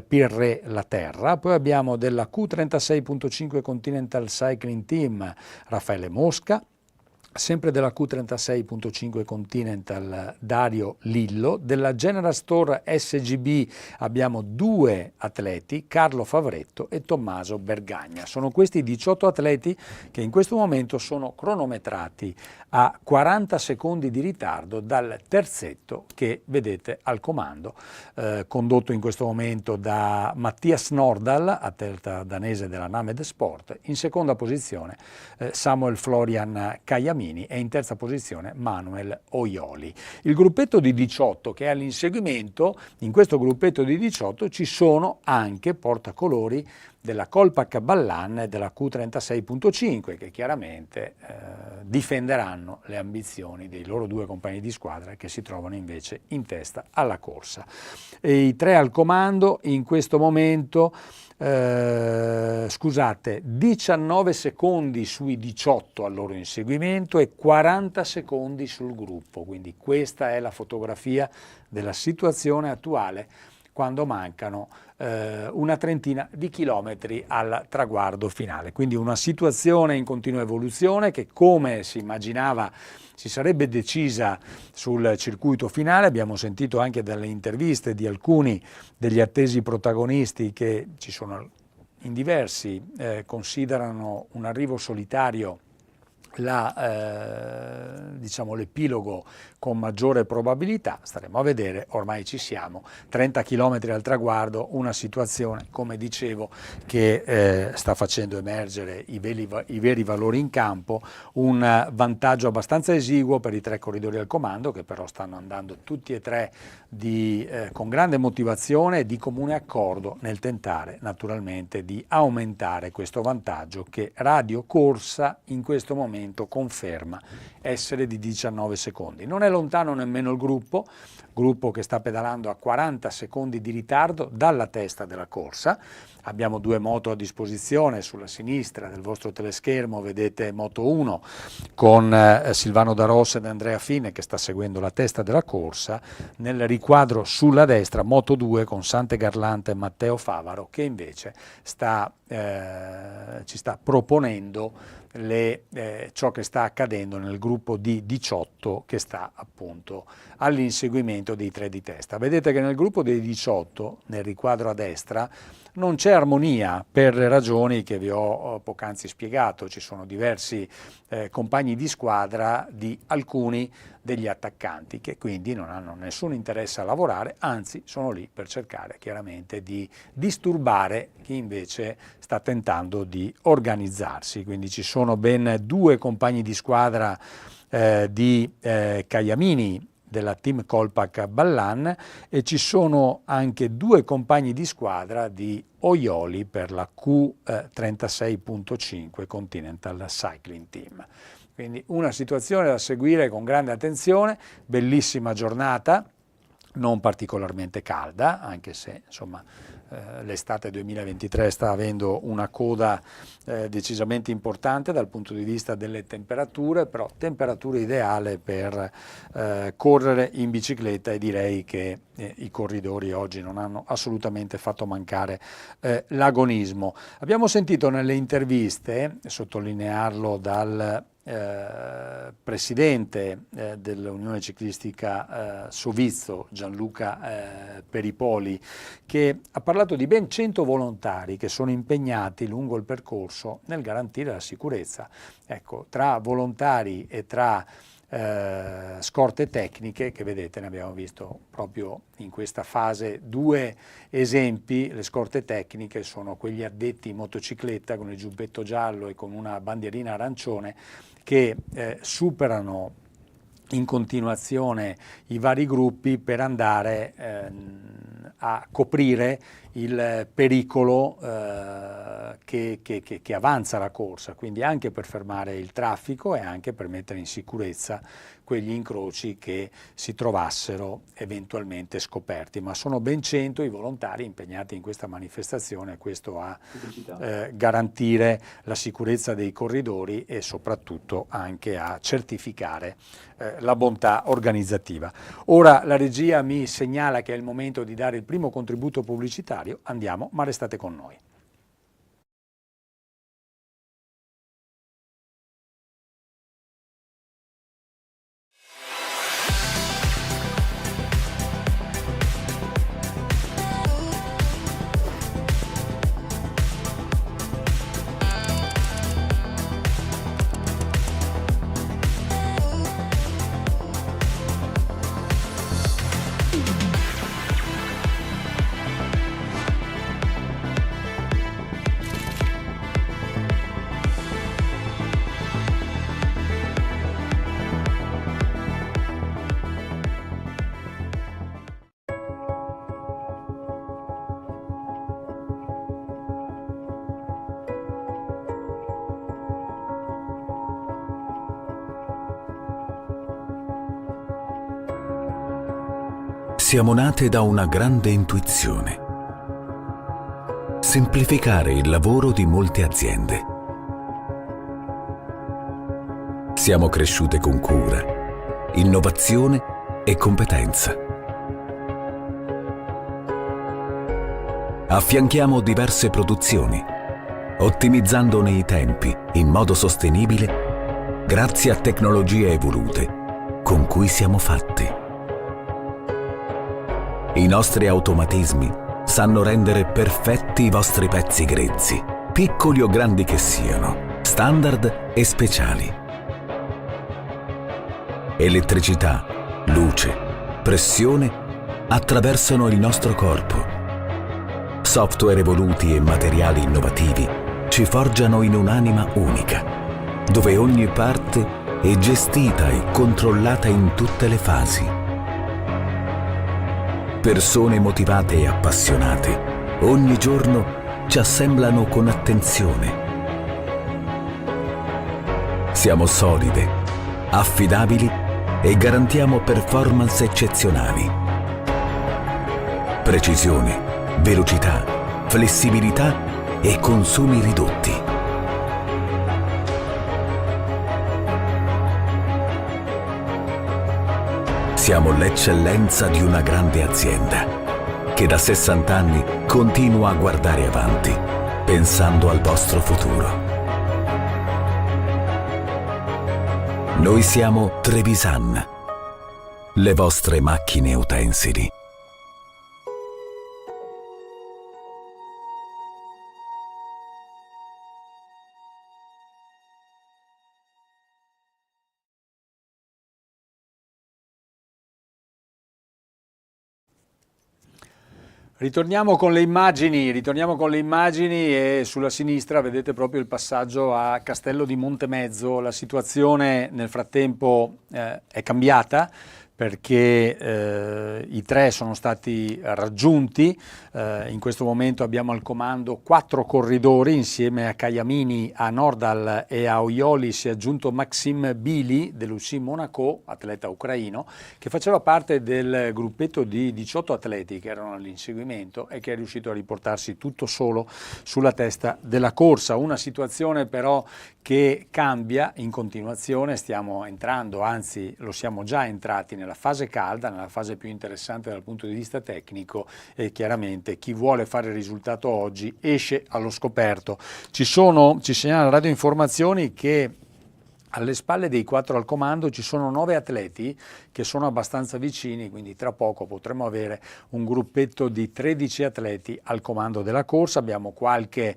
Pirre Laterra. Poi abbiamo della Q36.5 Continental Cycling Team Raffaele Mosca, sempre della Q36.5 Continental Dario Lillo. Della General Store SGB abbiamo due atleti, Carlo Favretto e Tommaso Bergagna. Sono questi 18 atleti che in questo momento sono cronometrati a 40 secondi di ritardo dal terzetto che vedete al comando, condotto in questo momento da Mattias Nordahl, atleta danese della Named Sport. In seconda posizione Samuel Florian Caiamini e in terza posizione Manuel Oioli. Il gruppetto di 18 che è all'inseguimento, in questo gruppetto di 18 ci sono anche portacolori della Kolpak Ballan e della Q36.5 che chiaramente difenderanno le ambizioni dei loro due compagni di squadra che si trovano invece in testa alla corsa. E i tre al comando in questo momento, 19 secondi sui 18 al loro inseguimento e 40 secondi sul gruppo, quindi questa è la fotografia della situazione attuale quando mancano una trentina di chilometri al traguardo finale. Quindi una situazione in continua evoluzione che, come si immaginava, si sarebbe decisa sul circuito finale. Abbiamo sentito anche dalle interviste di alcuni degli attesi protagonisti che ci sono in diversi considerano un arrivo solitario l'epilogo con maggiore probabilità. Staremo a vedere, ormai ci siamo, 30 km al traguardo, una situazione, come dicevo, che sta facendo emergere i veri valori in campo, un vantaggio abbastanza esiguo per i tre corridori al comando che però stanno andando tutti e tre con grande motivazione e di comune accordo nel tentare naturalmente di aumentare questo vantaggio che Radio Corsa in questo momento conferma essere di 19 secondi. Non è lontano nemmeno il gruppo che sta pedalando a 40 secondi di ritardo dalla testa della corsa. Abbiamo due moto a disposizione, sulla sinistra del vostro teleschermo vedete Moto 1 con Silvano Da Rossa ed Andrea Fine che sta seguendo la testa della corsa, nel riquadro sulla destra Moto 2 con Sante Garlante e Matteo Favaro che invece ci sta proponendo ciò che sta accadendo nel gruppo di 18 che sta appunto all'inseguimento dei tre di testa. Vedete che nel gruppo dei 18, nel riquadro a destra, non c'è armonia per le ragioni che vi ho poc'anzi spiegato. Ci sono diversi compagni di squadra di alcuni degli attaccanti che quindi non hanno nessun interesse a lavorare, anzi sono lì per cercare chiaramente di disturbare chi invece sta tentando di organizzarsi. Quindi ci sono ben due compagni di squadra di Caiamini della Team Kolpak Ballan e ci sono anche due compagni di squadra di Oioli per la Q36.5 Continental Cycling Team. Quindi una situazione da seguire con grande attenzione, bellissima giornata, non particolarmente calda, anche se insomma l'estate 2023 sta avendo una coda decisamente importante dal punto di vista delle temperature, però temperatura ideale per correre in bicicletta e direi che i corridori oggi non hanno assolutamente fatto mancare l'agonismo. Abbiamo sentito nelle interviste, sottolinearlo dal presidente dell'Unione Ciclistica Sovizzo, Gianluca Peripoli, che ha parlato di ben 100 volontari che sono impegnati lungo il percorso nel garantire la sicurezza. Ecco, tra volontari e tra scorte tecniche, che vedete, ne abbiamo visto proprio in questa fase 2 esempi. Le scorte tecniche sono quegli addetti in motocicletta con il giubbetto giallo e con una bandierina arancione che superano in continuazione i vari gruppi per andare a coprire il pericolo che avanza la corsa, quindi anche per fermare il traffico e anche per mettere in sicurezza quegli incroci che si trovassero eventualmente scoperti. Ma sono ben 100 i volontari impegnati in questa manifestazione, questo a garantire la sicurezza dei corridori e soprattutto anche a certificare la bontà organizzativa. Ora la regia mi segnala che è il momento di dare il primo contributo pubblicitario. Andiamo, ma restate con noi. Siamo nate da una grande intuizione: semplificare il lavoro di molte aziende. Siamo cresciute con cura, innovazione e competenza. Affianchiamo diverse produzioni, ottimizzandone i tempi in modo sostenibile grazie a tecnologie evolute con cui siamo fatti. I nostri automatismi sanno rendere perfetti i vostri pezzi grezzi, piccoli o grandi che siano, standard e speciali. Elettricità, luce, pressione attraversano il nostro corpo. Software evoluti e materiali innovativi ci forgiano in un'anima unica, dove ogni parte è gestita e controllata in tutte le fasi. Persone motivate e appassionate ogni giorno ci assemblano con attenzione. Siamo solide, affidabili e garantiamo performance eccezionali. Precisione, velocità, flessibilità e consumi ridotti. Siamo l'eccellenza di una grande azienda che da 60 anni continua a guardare avanti, pensando al vostro futuro. Noi siamo Trevisan, le vostre macchine utensili. Ritorniamo con le immagini e sulla sinistra vedete proprio il passaggio a Castello di Montemezzo. La situazione nel frattempo è cambiata perché i 3 sono stati raggiunti. In questo momento abbiamo al comando 4 corridori insieme a Caiamini, a Nordal e a Oioli. Si è aggiunto Maxim Bili dell'UCI Monaco, atleta ucraino, che faceva parte del gruppetto di 18 atleti che erano all'inseguimento e che è riuscito a riportarsi tutto solo sulla testa della corsa. Una situazione però che cambia in continuazione. Stiamo entrando, anzi lo siamo già entrati nella fase calda, nella fase più interessante dal punto di vista tecnico, e chiaramente chi vuole fare il risultato oggi esce allo scoperto. Ci segnala Radio Informazioni che Alle spalle dei 4 al comando ci sono 9 atleti che sono abbastanza vicini, quindi tra poco potremo avere un gruppetto di 13 atleti al comando della corsa. Abbiamo qualche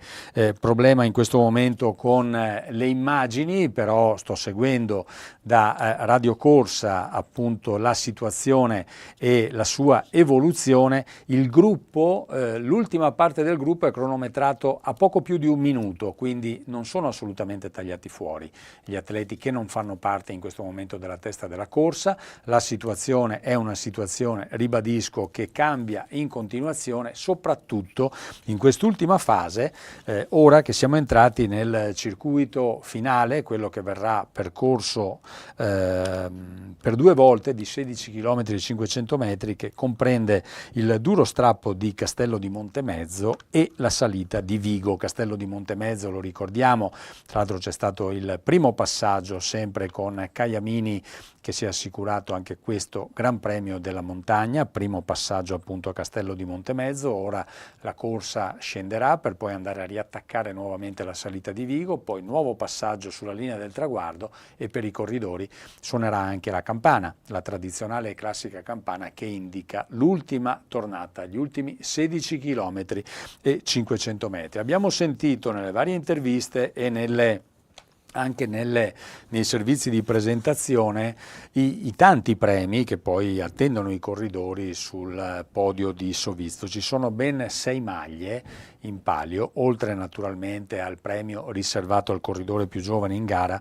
problema in questo momento con le immagini, però sto seguendo da Radio Corsa appunto la situazione e la sua evoluzione. Il gruppo, l'ultima parte del gruppo è cronometrato a poco più di 1 minuto, quindi non sono assolutamente tagliati fuori gli atleti che non fanno parte in questo momento della testa della corsa. La situazione è una situazione, ribadisco, che cambia in continuazione, soprattutto in quest'ultima fase, ora che siamo entrati nel circuito finale, quello che verrà percorso per 2 volte di 16 km e 500 metri, che comprende il duro strappo di Castello di Montemezzo e la salita di Vigo. Castello di Montemezzo, lo ricordiamo, tra l'altro c'è stato il primo passaggio sempre con Caiamini, che si è assicurato anche questo Gran Premio della Montagna, primo passaggio appunto a Castello di Montemezzo. Ora la corsa scenderà per poi andare a riattaccare nuovamente la salita di Vigo, poi nuovo passaggio sulla linea del traguardo e per i corridori suonerà anche la campana, la tradizionale e classica campana che indica l'ultima tornata, gli ultimi 16 km e 500 metri. Abbiamo sentito nelle varie interviste e anche nei servizi di presentazione i tanti premi che poi attendono i corridori sul podio di Sovizzo. Ci sono ben 6 maglie in palio, oltre naturalmente al premio riservato al corridore più giovane in gara,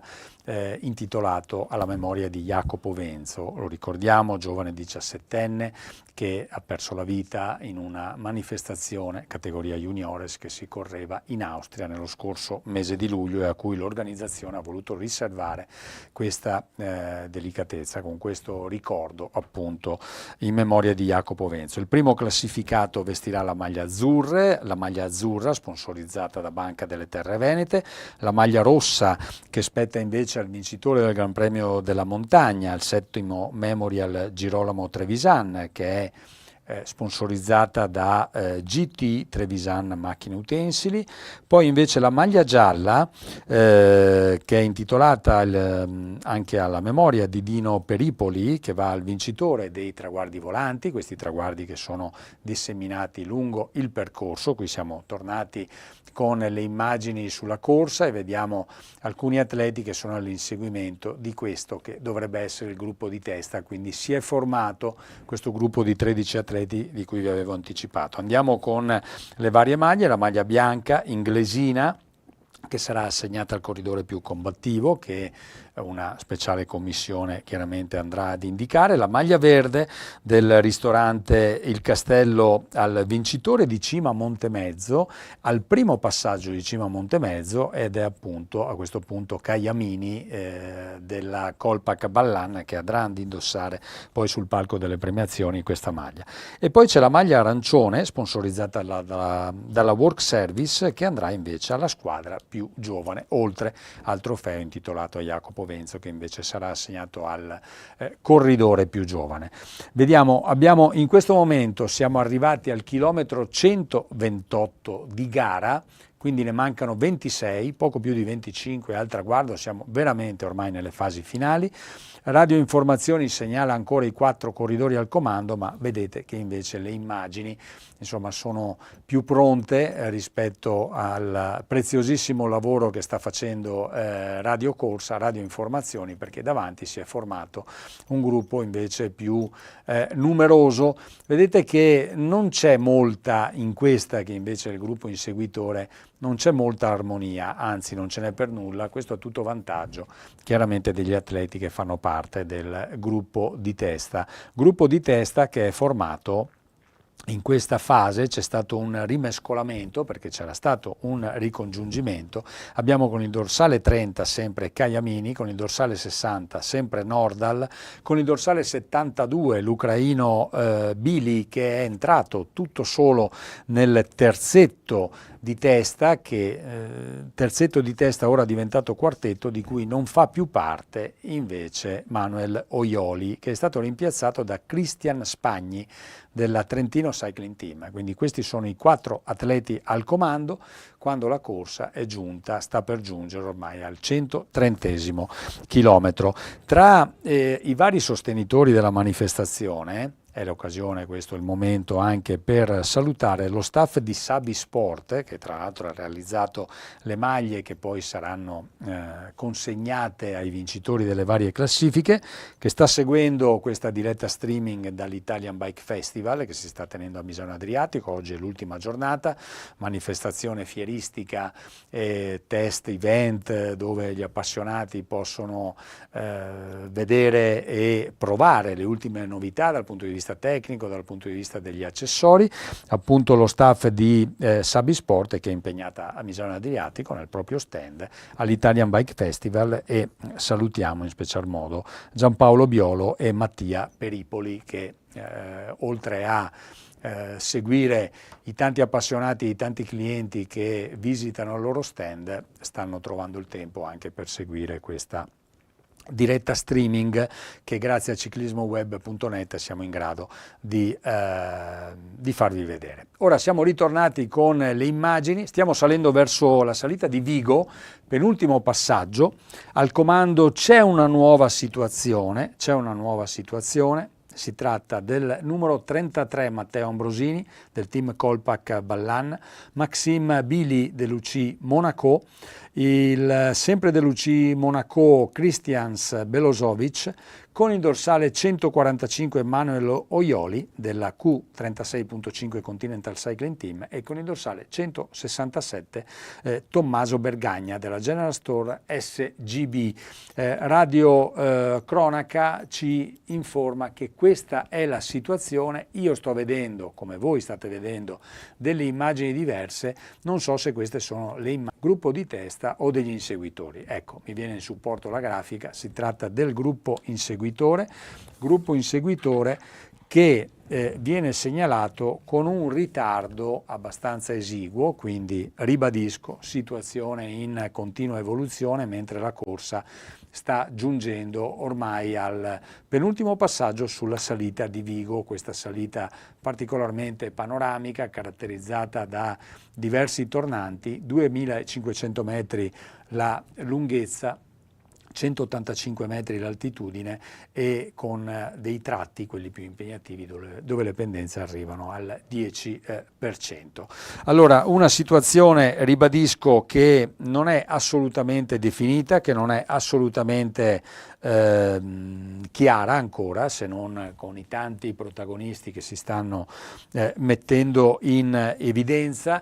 intitolato alla memoria di Jacopo Venzo. Lo ricordiamo, giovane 17enne che ha perso la vita in una manifestazione categoria juniores che si correva in Austria nello scorso mese di luglio e a cui l'organizzazione ha voluto riservare questa delicatezza con questo ricordo appunto in memoria di Jacopo Venzo. Il primo classificato vestirà la maglia azzurra sponsorizzata da Banca delle Terre Venete, la maglia rossa che spetta invece al vincitore del Gran Premio della Montagna, al 7° Memorial Girolamo Trevisan, che è sponsorizzata da GT Trevisan Macchine Utensili. Poi invece la maglia gialla che è intitolata anche alla memoria di Dino Peripoli, che va al vincitore dei traguardi volanti, questi traguardi che sono disseminati lungo il percorso. Qui siamo tornati con le immagini sulla corsa e vediamo alcuni atleti che sono all'inseguimento di questo che dovrebbe essere il gruppo di testa, quindi si è formato questo gruppo di 13 atleti di cui vi avevo anticipato. Andiamo con le varie maglie. La maglia bianca inglesina, che sarà assegnata al corridore più combattivo, che una speciale commissione chiaramente andrà ad indicare. La maglia verde del ristorante Il Castello al vincitore di Cima Montemezzo, al primo passaggio di Cima Montemezzo, ed è appunto a questo punto Caiamini della Colpac Ballan, che andrà ad indossare poi sul palco delle premiazioni questa maglia. E poi c'è la maglia arancione sponsorizzata dalla Work Service, che andrà invece alla squadra più giovane, oltre al trofeo intitolato a Jacopo Venzo, che invece sarà assegnato al corridore più giovane. Vediamo, in questo momento siamo arrivati al chilometro 128 di gara, quindi ne mancano 26, poco più di 25 al traguardo, siamo veramente ormai nelle fasi finali. Radio Informazioni segnala ancora i 4 corridori al comando, ma vedete che invece le immagini insomma sono più pronte rispetto al preziosissimo lavoro che sta facendo Radio Corsa, Radio Informazioni, perché davanti si è formato un gruppo invece più numeroso. Vedete che non c'è molta in questa, che invece è il gruppo inseguitore, non c'è molta armonia, anzi non ce n'è per nulla. Questo a tutto vantaggio chiaramente degli atleti che fanno parte del gruppo di testa che è formato. In questa fase c'è stato un rimescolamento perché c'era stato un ricongiungimento. Abbiamo con il dorsale 30 sempre Caiamini, con il dorsale 60 sempre Nordal, con il dorsale 72 l'ucraino Bili, che è entrato tutto solo nel terzetto di testa, terzetto di testa ora diventato quartetto, di cui non fa più parte invece Manuel Oioli, che è stato rimpiazzato da Cristian Spagni della Trentina Trentino Cycling Team. Quindi questi sono i 4 atleti al comando quando la corsa è giunta, sta per giungere ormai al 130° chilometro. Tra i vari sostenitori della manifestazione, è l'occasione, questo è il momento anche per salutare lo staff di Sabi Sport, che tra l'altro ha realizzato le maglie che poi saranno consegnate ai vincitori delle varie classifiche, che sta seguendo questa diretta streaming dall'Italian Bike Festival che si sta tenendo a Misano Adriatico. Oggi è l'ultima giornata, manifestazione fieristica e test event dove gli appassionati possono vedere e provare le ultime novità dal punto di vista tecnico, dal punto di vista degli accessori. Appunto lo staff di Sabi Sport che è impegnata a Misano Adriatico nel proprio stand all'Italian Bike Festival, e salutiamo in special modo Giampaolo Biolo e Mattia Peripoli che oltre a seguire i tanti appassionati, i tanti clienti che visitano il loro stand, stanno trovando il tempo anche per seguire questa diretta streaming che grazie a ciclismoweb.net siamo in grado di farvi vedere. Ora siamo ritornati con le immagini, stiamo salendo verso la salita di Vigo, penultimo passaggio. Al comando c'è una nuova situazione, si tratta del numero 33 Matteo Ambrosini del team Colpac Ballan, Maxime Billy dell'UCI Monaco, il sempre dell'UCI Monaco Christians Belozovic, con il dorsale 145 Manuel Oioli della Q36.5 Continental Cycling Team e con il dorsale 167 Tommaso Bergagna della General Store SGB. Radio Cronaca ci informa che questa è la situazione. Io sto vedendo, come voi state vedendo, delle immagini diverse, non so se queste sono le immagini gruppo di testa o degli inseguitori. Ecco, mi viene in supporto la grafica, si tratta del gruppo inseguitore che viene segnalato con un ritardo abbastanza esiguo, quindi ribadisco, situazione in continua evoluzione mentre la corsa sta giungendo ormai al penultimo passaggio sulla salita di Vigo, questa salita particolarmente panoramica, caratterizzata da diversi tornanti, 2500 metri la lunghezza, 185 metri l'altitudine e con dei tratti, quelli più impegnativi, dove le pendenze arrivano al 10%. Allora, una situazione, ribadisco, che non è assolutamente definita, che non è assolutamente chiara ancora, se non con i tanti protagonisti che si stanno mettendo in evidenza.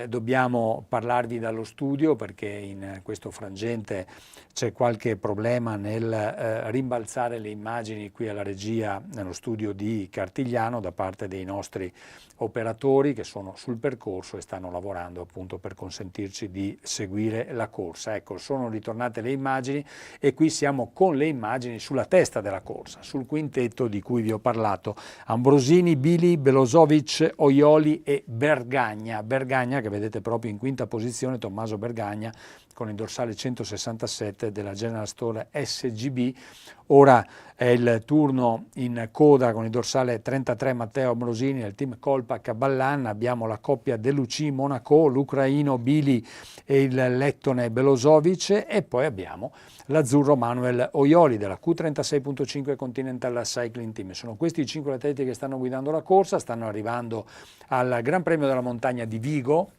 Dobbiamo parlarvi dallo studio perché in questo frangente c'è qualche problema nel rimbalzare le immagini qui alla regia nello studio di Cartigliano da parte dei nostri operatori che sono sul percorso e stanno lavorando appunto per consentirci di seguire la corsa. Ecco, sono ritornate le immagini e qui siamo con le immagini sulla testa della corsa, sul quintetto di cui vi ho parlato: Ambrosini, Billy, Belozovic, Oioli e Bergagna che vedete proprio in quinta posizione, Tommaso Bergagna con il dorsale 167 della General Store SGB. Ora è il turno in coda con il dorsale 33 Matteo Ambrosini del team Colpac Ballan. Abbiamo la coppia dell'UCI Monaco, l'ucraino Billy e il lettone Belozovic, e poi abbiamo l'azzurro Manuel Oioli della Q36.5 Continental Cycling Team. Sono questi i 5 atleti che stanno guidando la corsa, stanno arrivando al Gran Premio della Montagna di Vigo,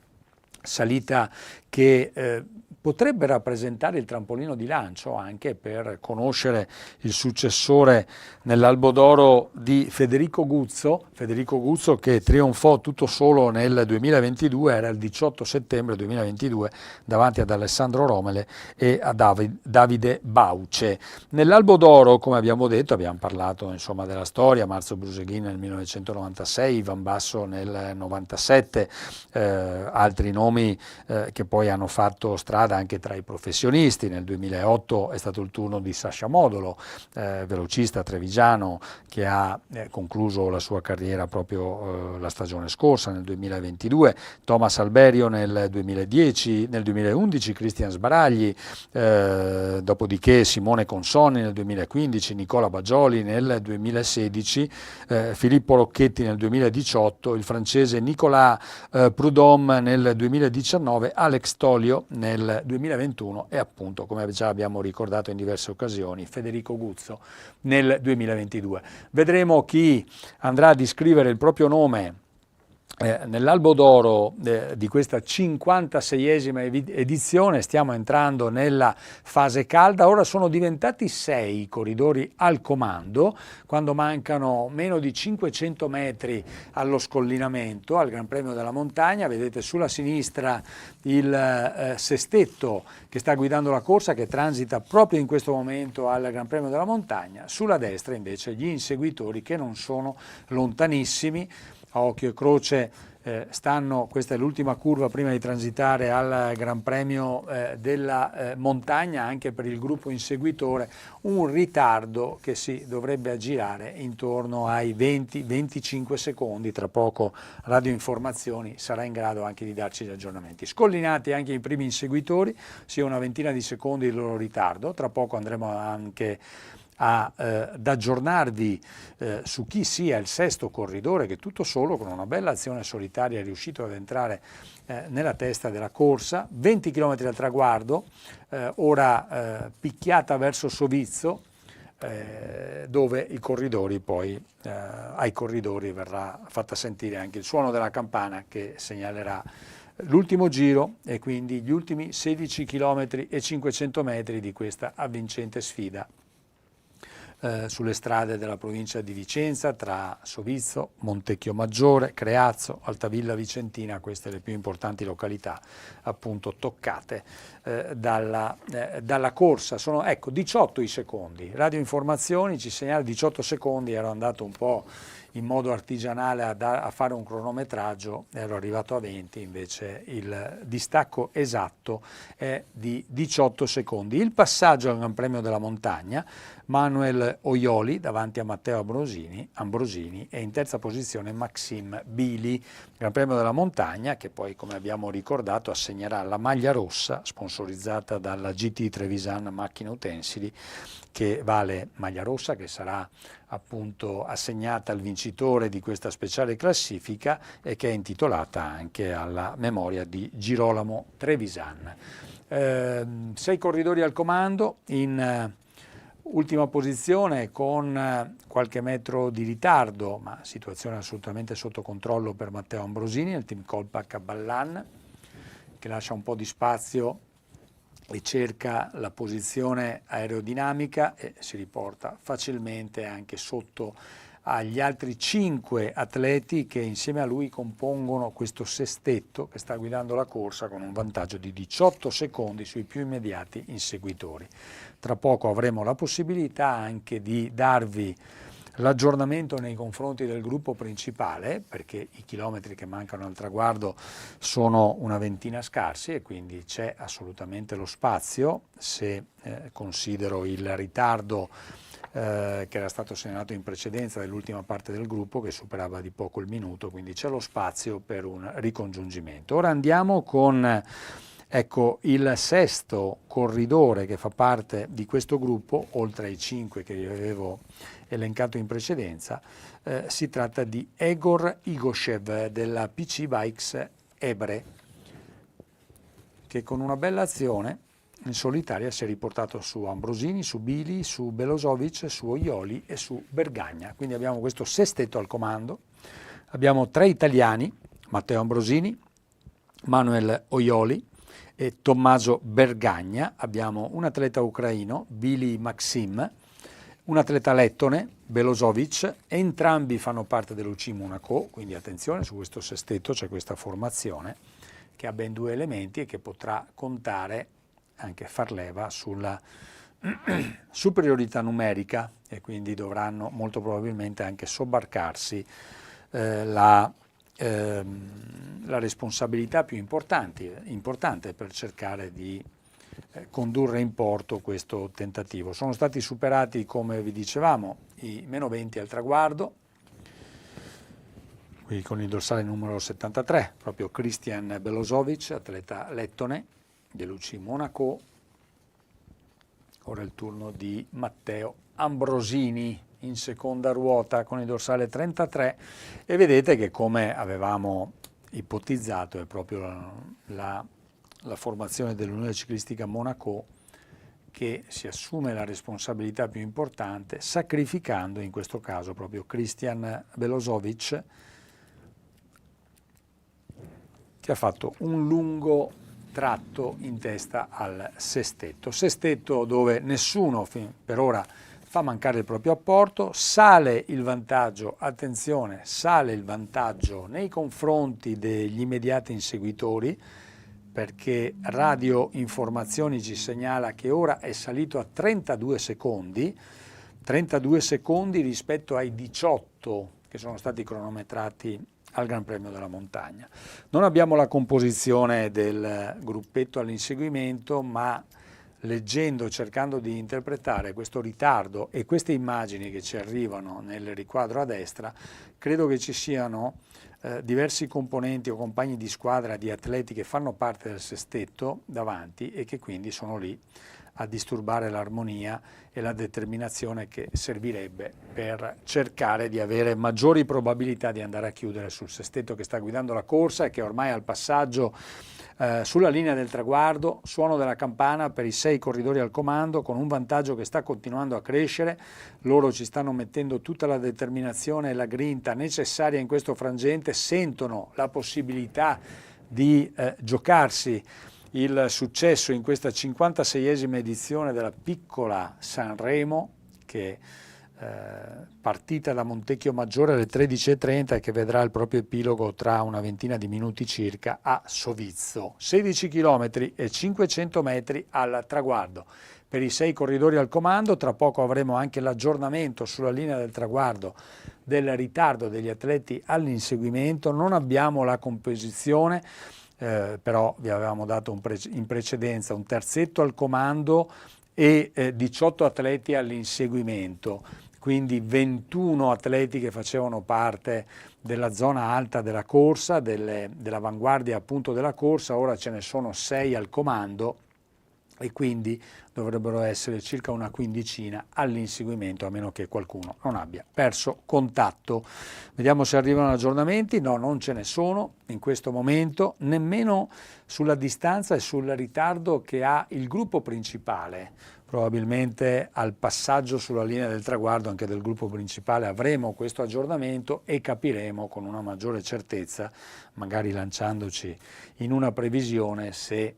salita che potrebbe rappresentare il trampolino di lancio anche per conoscere il successore nell'Albo d'Oro di Federico Guzzo che trionfò tutto solo nel 2022, era il 18 settembre 2022 davanti ad Alessandro Romele e a Davide Bauce. Nell'Albo d'Oro, come abbiamo detto, abbiamo parlato insomma della storia, Marzo Bruseghin nel 1996, Ivan Basso nel 97, altri nomi che poi hanno fatto strada anche tra i professionisti. Nel 2008 è stato il turno di Sasha Modolo, velocista trevigiano che ha concluso la sua carriera proprio la stagione scorsa, nel 2022, Thomas Alberio nel 2010, nel 2011 Cristian Sbaragli, dopodiché Simone Consonni nel 2015, Nicola Bagioli nel 2016, Filippo Rocchetti nel 2018, il francese Nicolas Prudhomme nel 2019, Alex Tolio nel 2021 e appunto, come già abbiamo ricordato in diverse occasioni, Federico Guzzo nel 2022. Vedremo chi andrà ad iscrivere il proprio nome nell'albo d'oro di questa 56esima edizione. Stiamo entrando nella fase calda. Ora sono diventati 6 i corridori al comando, quando mancano meno di 500 metri allo scollinamento al Gran Premio della Montagna. Vedete sulla sinistra il sestetto che sta guidando la corsa, che transita proprio in questo momento al Gran Premio della Montagna. Sulla destra invece gli inseguitori, che non sono lontanissimi. A occhio e croce questa è l'ultima curva prima di transitare al Gran Premio della Montagna, anche per il gruppo inseguitore un ritardo che si dovrebbe aggirare intorno ai 20-25 secondi. Tra poco Radio Informazioni sarà in grado anche di darci gli aggiornamenti. Scollinati anche i primi inseguitori, sia una ventina di secondi di loro ritardo. Tra poco andremo anche ad aggiornarvi su chi sia il sesto corridore, che tutto solo con una bella azione solitaria è riuscito ad entrare nella testa della corsa. 20 km al traguardo, ora picchiata verso Sovizzo, dove i corridori poi ai corridori verrà fatta sentire anche il suono della campana che segnalerà l'ultimo giro e quindi gli ultimi 16 km e 500 metri di questa avvincente sfida sulle strade della provincia di Vicenza, tra Sovizzo, Montecchio Maggiore, Creazzo, Altavilla Vicentina, queste le più importanti località appunto toccate dalla corsa. Sono 18 i secondi. Radio Informazioni ci segnala 18 secondi, ero andato un po' in modo artigianale a fare un cronometraggio, ero arrivato a 20, invece il distacco esatto è di 18 secondi. Il passaggio al Gran Premio della Montagna, Manuel Oioli davanti a Matteo Ambrosini e in terza posizione Maxime Bili. Gran Premio della Montagna che poi, come abbiamo ricordato, assegnerà la maglia rossa sponsorizzata dalla GT Trevisan Macchine Utensili, che vale maglia rossa, che sarà appunto assegnata al vincitore di questa speciale classifica e che è intitolata anche alla memoria di Girolamo Trevisan. 6 corridori al comando, in ultima posizione con qualche metro di ritardo, ma situazione assolutamente sotto controllo per Matteo Ambrosini, il team Colpack a Ballan, che lascia un po' di spazio e cerca la posizione aerodinamica e si riporta facilmente anche sotto agli altri 5 atleti che insieme a lui compongono questo sestetto che sta guidando la corsa con un vantaggio di 18 secondi sui più immediati inseguitori. Tra poco avremo la possibilità anche di darvi l'aggiornamento nei confronti del gruppo principale, perché i chilometri che mancano al traguardo sono una ventina scarsi e quindi c'è assolutamente lo spazio, se considero il ritardo che era stato segnalato in precedenza dell'ultima parte del gruppo, che superava di poco il minuto, quindi c'è lo spazio per un ricongiungimento. Ora andiamo con il sesto corridore che fa parte di questo gruppo, oltre ai 5 che vi avevo elencato in precedenza. Si tratta di Egor Igoshev della PC Bikes Ebre, che con una bella azione in solitaria si è riportato su Ambrosini, su Bili, su Belozovic, su Oioli e su Bergagna. Quindi abbiamo questo sestetto al comando. Abbiamo 3 italiani, Matteo Ambrosini, Manuel Oioli e Tommaso Bergagna. Abbiamo un atleta ucraino, Bili Maxim, un atleta lettone, Belozovic. Entrambi fanno parte dell'UCI Monaco, quindi attenzione, su questo sestetto c'è questa formazione che ha ben 2 elementi e che potrà contare, anche far leva sulla superiorità numerica, e quindi dovranno molto probabilmente anche sobbarcarsi la responsabilità più importante per cercare di condurre in porto questo tentativo. Sono stati superati, come vi dicevamo, i meno 20 al traguardo, qui con il dorsale numero 73, proprio Christian Belozovic, atleta lettone dell'UCI Monaco. Ora è il turno di Matteo Ambrosini in seconda ruota con il dorsale 33 e vedete che, come avevamo ipotizzato, è proprio la formazione dell'Unione Ciclistica Monaco che si assume la responsabilità più importante, sacrificando in questo caso proprio Christian Belozovic, che ha fatto un lungo tratto in testa al sestetto dove nessuno per ora fa mancare il proprio apporto. Sale il vantaggio, attenzione, sale il vantaggio nei confronti degli immediati inseguitori, perché Radio Informazioni ci segnala che ora è salito a 32 secondi rispetto ai 18 che sono stati cronometrati al Gran Premio della Montagna. Non abbiamo la composizione del gruppetto all'inseguimento, ma leggendo, cercando di interpretare questo ritardo e queste immagini che ci arrivano nel riquadro a destra, credo che ci siano diversi componenti o compagni di squadra di atleti che fanno parte del sestetto davanti e che quindi sono lì a disturbare l'armonia e la determinazione che servirebbe per cercare di avere maggiori probabilità di andare a chiudere sul sestetto che sta guidando la corsa e che ormai al passaggio sulla linea del traguardo, suono della campana per i 6 corridori al comando, con un vantaggio che sta continuando a crescere. Loro ci stanno mettendo tutta la determinazione e la grinta necessaria in questo frangente, sentono la possibilità di giocarsi il successo in questa 56esima edizione della Piccola Sanremo, che partita da Montecchio Maggiore alle 13:30 e che vedrà il proprio epilogo tra una ventina di minuti circa a Sovizzo. 16 km e 500 metri al traguardo per i 6 corridori al comando. Tra poco avremo anche l'aggiornamento sulla linea del traguardo del ritardo degli atleti all'inseguimento. Non abbiamo la composizione, però vi avevamo dato in precedenza un terzetto al comando e 18 atleti all'inseguimento, quindi 21 atleti che facevano parte della zona alta della corsa, dell'avanguardia appunto della corsa. Ora ce ne sono 6 al comando e quindi dovrebbero essere circa una quindicina all'inseguimento, a meno che qualcuno non abbia perso contatto. Vediamo se arrivano aggiornamenti. No, non ce ne sono in questo momento, nemmeno sulla distanza e sul ritardo che ha il gruppo principale. Probabilmente al passaggio sulla linea del traguardo anche del gruppo principale avremo questo aggiornamento e capiremo con una maggiore certezza, magari lanciandoci in una previsione, se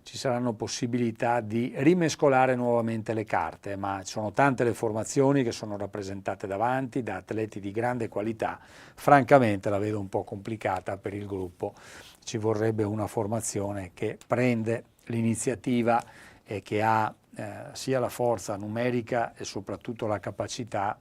ci saranno possibilità di rimescolare nuovamente le carte, ma ci sono tante le formazioni che sono rappresentate davanti da atleti di grande qualità. Francamente la vedo un po' complicata per il gruppo, ci vorrebbe una formazione che prende l'iniziativa e che ha sia la forza numerica e soprattutto la capacità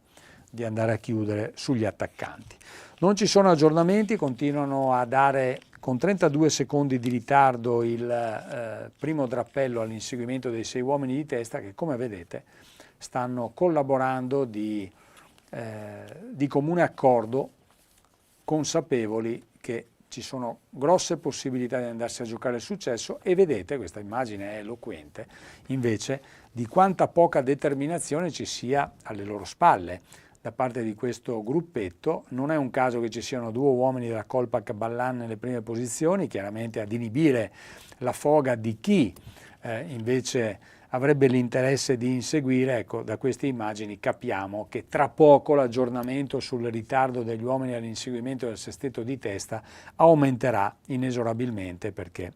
di andare a chiudere sugli attaccanti. Non ci sono aggiornamenti, continuano a dare con 32 secondi di ritardo il primo drappello all'inseguimento dei 6 uomini di testa che, come vedete, stanno collaborando di comune accordo, consapevoli che ci sono grosse possibilità di andarsi a giocare il successo, e vedete, questa immagine è eloquente invece di quanta poca determinazione ci sia alle loro spalle da parte di questo gruppetto. Non è un caso che ci siano 2 uomini della Colpac Ballan nelle prime posizioni, chiaramente ad inibire la foga di chi invece avrebbe l'interesse di inseguire. Ecco, da queste immagini capiamo che tra poco l'aggiornamento sul ritardo degli uomini all'inseguimento del sestetto di testa aumenterà inesorabilmente, perché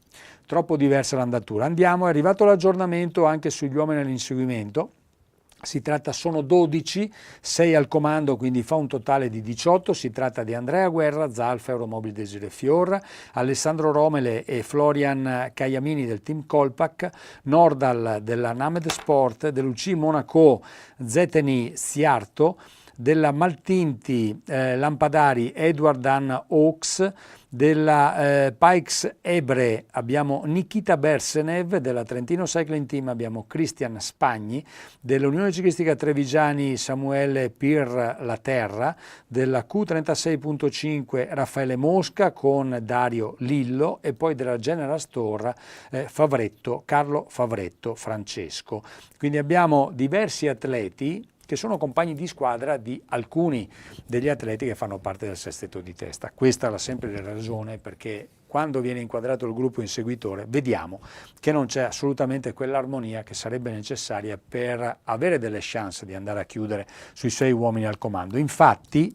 troppo diversa l'andatura. Andiamo, è arrivato l'aggiornamento anche sugli uomini all'inseguimento. Sono 12, 6 al comando, quindi fa un totale di 18. Si tratta di Andrea Guerra, Zalfa, Euromobile Desiré Fior, Alessandro Romele e Florian Caiamini del team Colpac, Nordal della Named Sport, dell'UCI Monaco Zeteni Siarto, della Maltinti Lampadari Edward Ann Oaks, della Pikes Ebre abbiamo Nikita Bersenev, della Trentino Cycling Team abbiamo Cristian Spagni, dell'Unione Ciclistica Trevigiani Samuele Pir Laterra, della Q36.5 Raffaele Mosca con Dario Lillo e poi della General Store Carlo Favretto Francesco. Quindi abbiamo diversi atleti che sono compagni di squadra di alcuni degli atleti che fanno parte del sestetto di testa. Questa è sempre la ragione perché quando viene inquadrato il gruppo inseguitore vediamo che non c'è assolutamente quell'armonia che sarebbe necessaria per avere delle chance di andare a chiudere sui 6 uomini al comando. Infatti,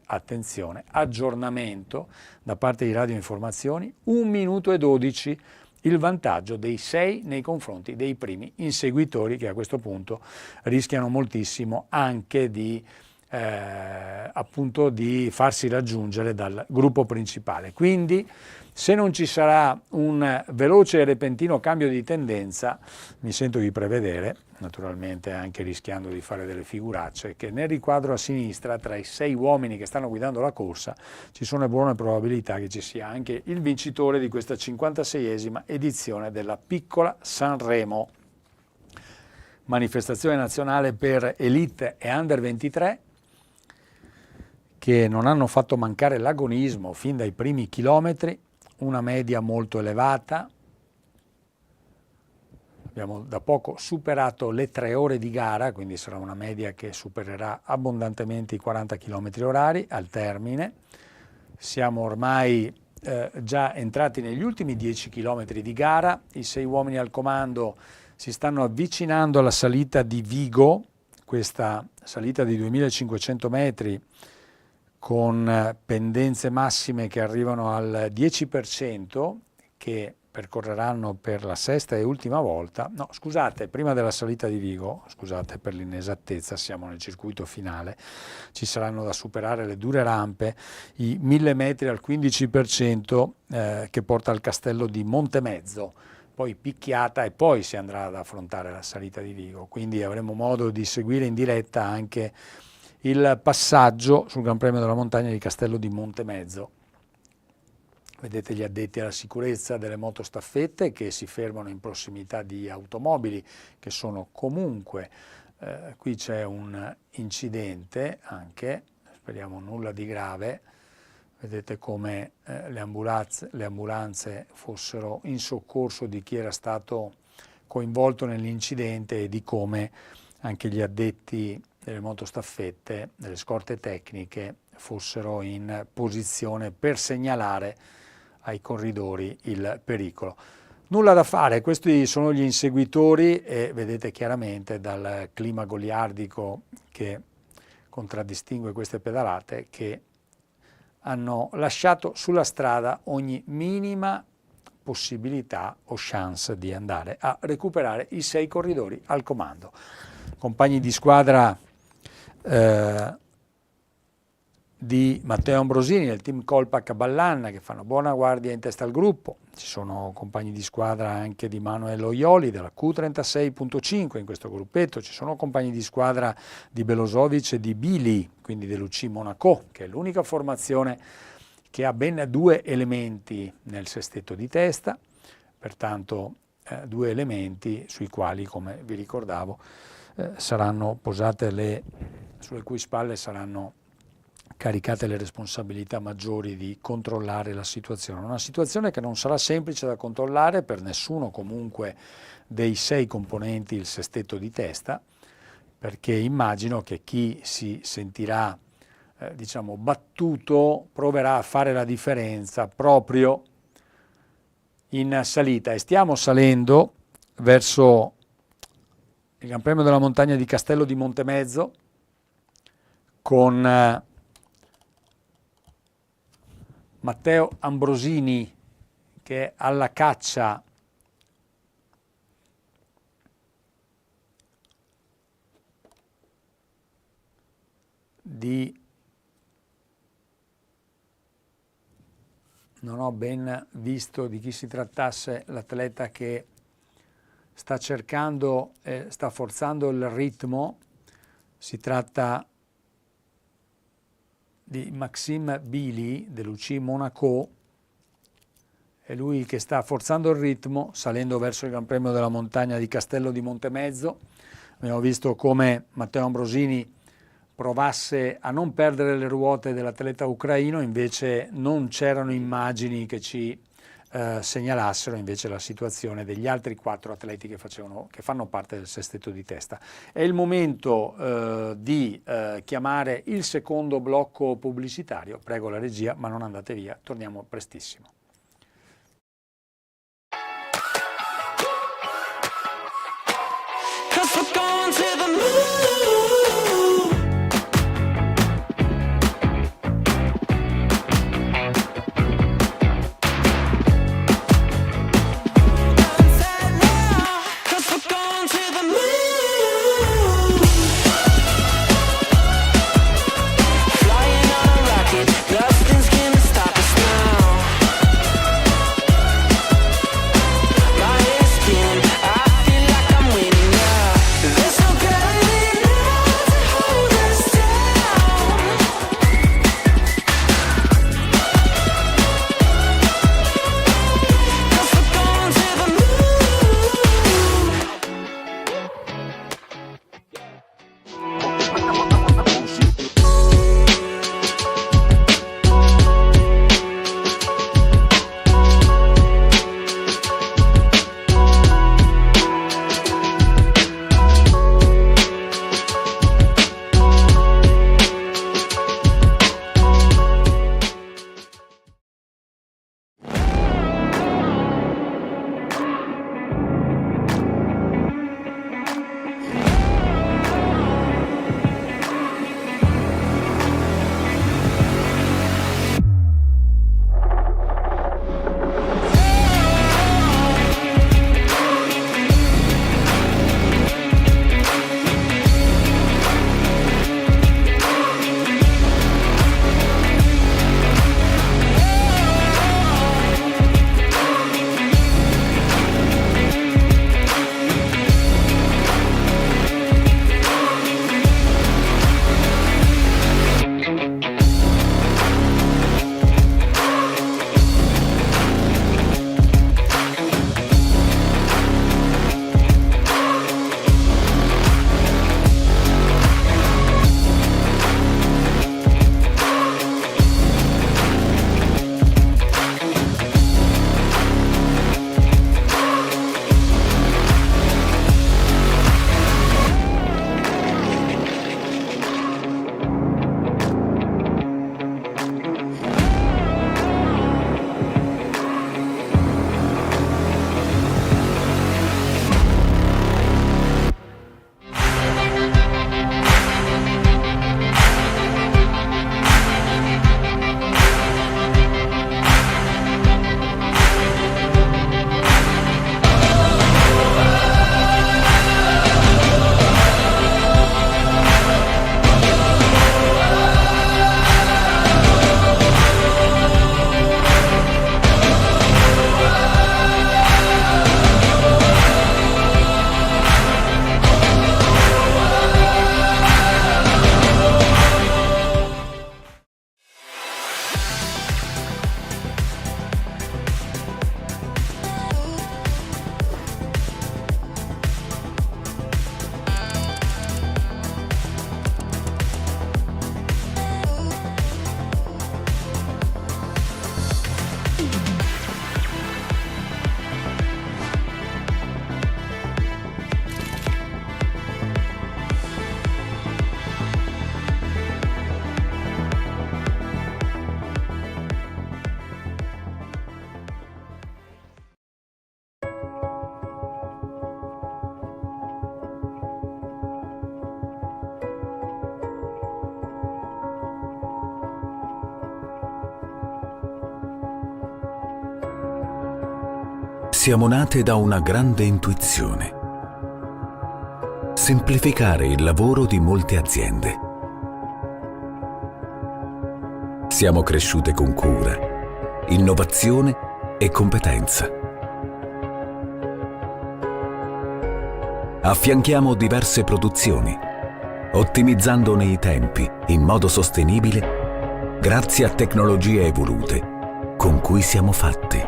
attenzione, aggiornamento da parte di Radio Informazioni, 1 minuto e 12 il vantaggio dei 6 nei confronti dei primi inseguitori che a questo punto rischiano moltissimo anche di farsi raggiungere dal gruppo principale. Quindi se non ci sarà un veloce e repentino cambio di tendenza, mi sento di prevedere, naturalmente anche rischiando di fare delle figuracce, che nel riquadro a sinistra tra i 6 uomini che stanno guidando la corsa ci sono buone probabilità che ci sia anche il vincitore di questa 56esima edizione della Piccola Sanremo, manifestazione nazionale per Elite e Under 23, che non hanno fatto mancare l'agonismo fin dai primi chilometri, una media molto elevata. Abbiamo da poco superato le 3 ore di gara, quindi sarà una media che supererà abbondantemente i 40 km orari al termine. Siamo ormai già entrati negli ultimi 10 km di gara, i 6 uomini al comando si stanno avvicinando alla salita di Vigo, questa salita di 2500 metri con pendenze massime che arrivano al 10%, che percorreranno per la 6ª e ultima volta, no scusate, prima della salita di Vigo, scusate per l'inesattezza, siamo nel circuito finale, ci saranno da superare le dure rampe, i 1000 metri al 15% che porta al castello di Montemezzo, poi picchiata e poi si andrà ad affrontare la salita di Vigo, quindi avremo modo di seguire in diretta anche il passaggio sul Gran Premio della Montagna di Castello di Montemezzo. Vedete gli addetti alla sicurezza delle motostaffette che si fermano in prossimità di automobili che sono comunque, qui c'è un incidente anche, speriamo nulla di grave, vedete come le ambulanze fossero in soccorso di chi era stato coinvolto nell'incidente e di come anche gli addetti delle motostaffette, delle scorte tecniche, fossero in posizione per segnalare ai corridori il pericolo. Nulla da fare, questi sono gli inseguitori e vedete chiaramente dal clima goliardico che contraddistingue queste pedalate che hanno lasciato sulla strada ogni minima possibilità o chance di andare a recuperare i 6 corridori al comando. Compagni di squadra di Matteo Ambrosini del team Colpa Caballanna che fanno buona guardia in testa al gruppo, ci sono compagni di squadra anche di Manuel Oioli della Q36.5 in questo gruppetto, ci sono compagni di squadra di Belozovic e di Bili, quindi dell'UC Monaco, che è l'unica formazione che ha ben 2 elementi nel sestetto di testa, pertanto 2 elementi sui quali, come vi ricordavo, saranno posate sulle cui spalle saranno caricate le responsabilità maggiori di controllare la situazione. Una situazione che non sarà semplice da controllare per nessuno comunque dei 6 componenti il sestetto di testa, perché immagino che chi si sentirà battuto proverà a fare la differenza proprio in salita, e stiamo salendo verso il Gran Premio della Montagna di Castello di Montemezzo con Matteo Ambrosini che è alla caccia di, non ho ben visto di chi si trattasse l'atleta che sta cercando e sta forzando il ritmo, si tratta di Maxime Billy dell'UCI Monaco, è lui che sta forzando il ritmo salendo verso il Gran Premio della Montagna di Castello di Montemezzo. Abbiamo visto come Matteo Ambrosini provasse a non perdere le ruote dell'atleta ucraino, invece non c'erano immagini che ci segnalassero invece la situazione degli altri 4 atleti che fanno parte del sestetto di testa. È il momento di chiamare il secondo blocco pubblicitario. Prego la regia, ma non andate via, torniamo prestissimo. Siamo nate da una grande intuizione: semplificare il lavoro di molte aziende. Siamo cresciute con cura, innovazione e competenza. Affianchiamo diverse produzioni, ottimizzandone i tempi in modo sostenibile grazie a tecnologie evolute con cui siamo fatti.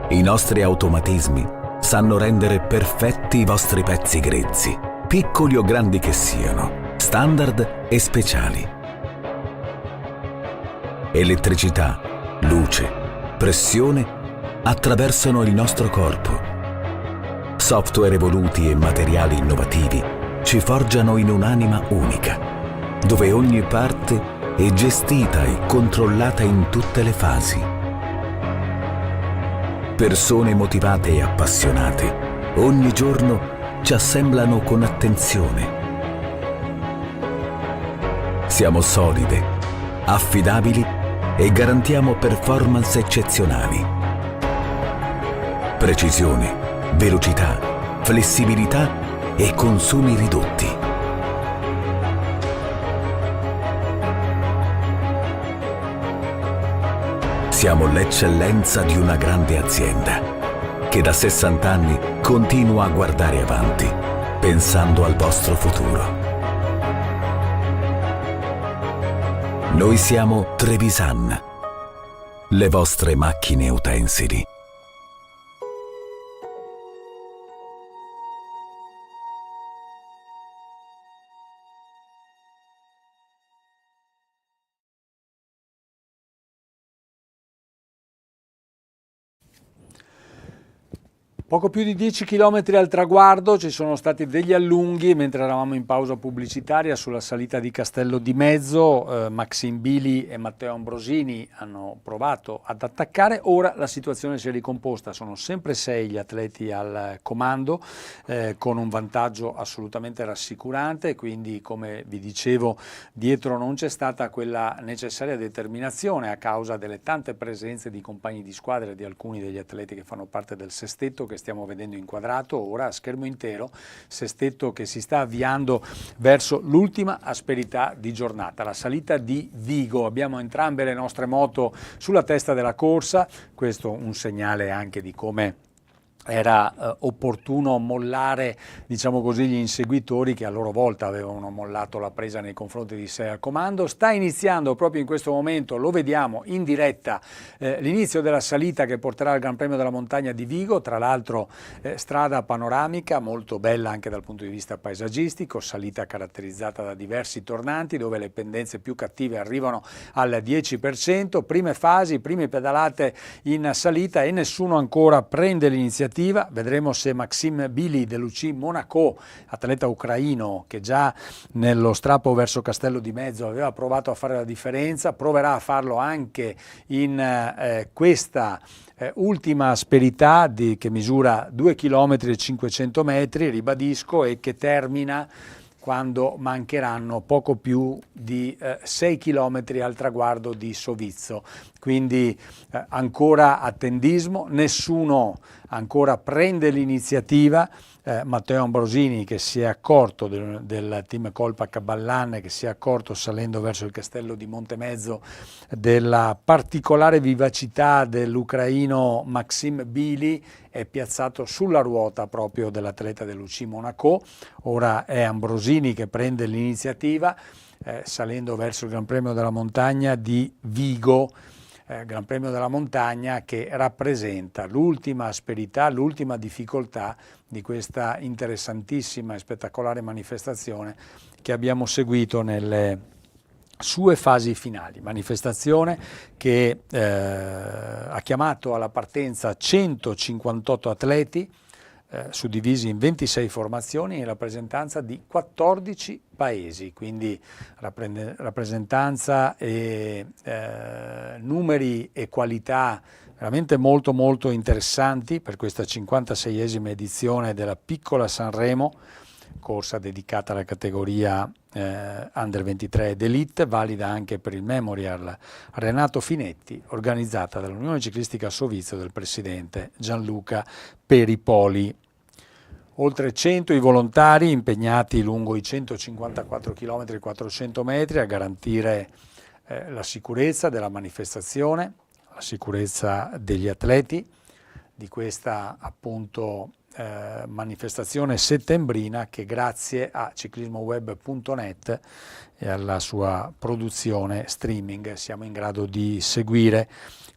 I nostri automatismi sanno rendere perfetti i vostri pezzi grezzi, piccoli o grandi che siano, standard e speciali. Elettricità, luce, pressione attraversano il nostro corpo. Software evoluti e materiali innovativi ci forgiano in un'anima unica, dove ogni parte è gestita e controllata in tutte le fasi. Persone motivate e appassionate ogni giorno ci assemblano con attenzione. Siamo solide, affidabili e garantiamo performance eccezionali. Precisione, velocità, flessibilità e consumi ridotti. Siamo l'eccellenza di una grande azienda che da 60 anni continua a guardare avanti, pensando al vostro futuro. Noi siamo Trevisan, le vostre macchine utensili. Poco più di 10 km al traguardo, ci sono stati degli allunghi mentre eravamo in pausa pubblicitaria sulla salita di Castello di Mezzo. Maxime Bili e Matteo Ambrosini hanno provato ad attaccare, ora la situazione si è ricomposta, sono sempre 6 gli atleti al comando con un vantaggio assolutamente rassicurante, quindi come vi dicevo dietro non c'è stata quella necessaria determinazione a causa delle tante presenze di compagni di squadra e di alcuni degli atleti che fanno parte del sestetto che stiamo vedendo inquadrato ora a schermo intero, sestetto che si sta avviando verso l'ultima asperità di giornata, la salita di Vigo. Abbiamo entrambe le nostre moto sulla testa della corsa, questo un segnale anche di come era opportuno mollare, diciamo così, gli inseguitori che a loro volta avevano mollato la presa nei confronti di 6 al comando. Sta iniziando proprio in questo momento, lo vediamo in diretta, l'inizio della salita che porterà al Gran Premio della Montagna di Vigo, tra l'altro strada panoramica molto bella anche dal punto di vista paesaggistico, salita caratterizzata da diversi tornanti dove le pendenze più cattive arrivano al 10%, prime fasi, prime pedalate in salita e nessuno ancora prende l'iniziativa. Vedremo se Maxime Bili dell'UCI Monaco, atleta ucraino che già nello strappo verso Castello di Mezzo aveva provato a fare la differenza, proverà a farlo anche in questa ultima asperità che misura 2 km e 500 metri, ribadisco, e che termina quando mancheranno poco più di 6 km al traguardo di Sovizzo. Quindi ancora attendismo, nessuno ancora prende l'iniziativa. Matteo Ambrosini che si è accorto del team Colpa Caballan, che si è accorto salendo verso il castello di Montemezzo della particolare vivacità dell'ucraino Maxime Bili, è piazzato sulla ruota proprio dell'atleta dell'UCI Monaco. Ora è Ambrosini che prende l'iniziativa salendo verso il Gran Premio della Montagna di Vigo, Gran Premio della Montagna che rappresenta l'ultima asperità, l'ultima difficoltà di questa interessantissima e spettacolare manifestazione che abbiamo seguito nelle sue fasi finali. Manifestazione che ha chiamato alla partenza 158 atleti suddivisi in 26 formazioni in rappresentanza di 14 paesi, quindi rappresentanza e numeri e qualità veramente molto molto interessanti per questa 56esima edizione della Piccola Sanremo, corsa dedicata alla categoria Under 23 ed Elite, valida anche per il Memorial Renato Finetti, organizzata dall'Unione Ciclistica Sovizio del presidente Gianluca Peripoli. Oltre 100 i volontari impegnati lungo i 154 km e 400 metri a garantire la sicurezza della manifestazione, la sicurezza degli atleti di questa appunto manifestazione settembrina che grazie a ciclismoweb.net e alla sua produzione streaming siamo in grado di seguire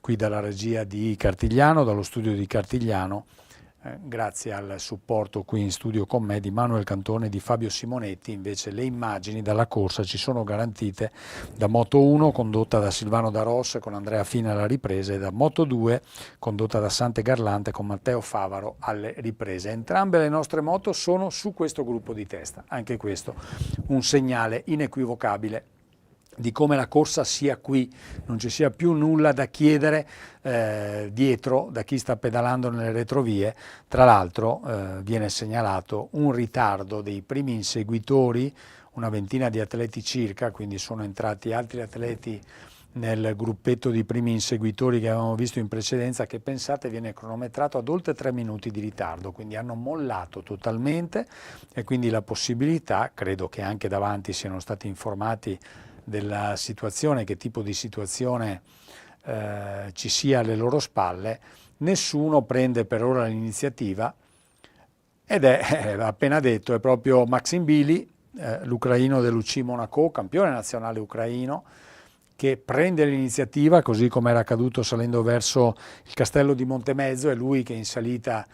qui dalla regia di Cartigliano, dallo studio di Cartigliano, grazie al supporto qui in studio con me di Manuel Cantone e di Fabio Simonetti. Invece le immagini dalla corsa ci sono garantite da Moto1 condotta da Silvano Daros con Andrea Fina alla ripresa e da Moto2 condotta da Sante Garlante con Matteo Favaro alle riprese. Entrambe le nostre moto sono su questo gruppo di testa, anche questo un segnale inequivocabile di come la corsa sia qui, non ci sia più nulla da chiedere dietro da chi sta pedalando nelle retrovie. Tra l'altro viene segnalato un ritardo dei primi inseguitori, una ventina di atleti circa, quindi sono entrati altri atleti nel gruppetto di primi inseguitori che avevamo visto in precedenza, che pensate viene cronometrato ad oltre 3 minuti di ritardo, quindi hanno mollato totalmente e quindi la possibilità, credo che anche davanti siano stati informati della situazione, che tipo di situazione ci sia alle loro spalle, nessuno prende per ora l'iniziativa ed è, appena detto, è proprio Maxim Billy, l'ucraino dell'UCI Monaco, campione nazionale ucraino, che prende l'iniziativa, così come era accaduto salendo verso il castello di Montemezzo. È lui che in salita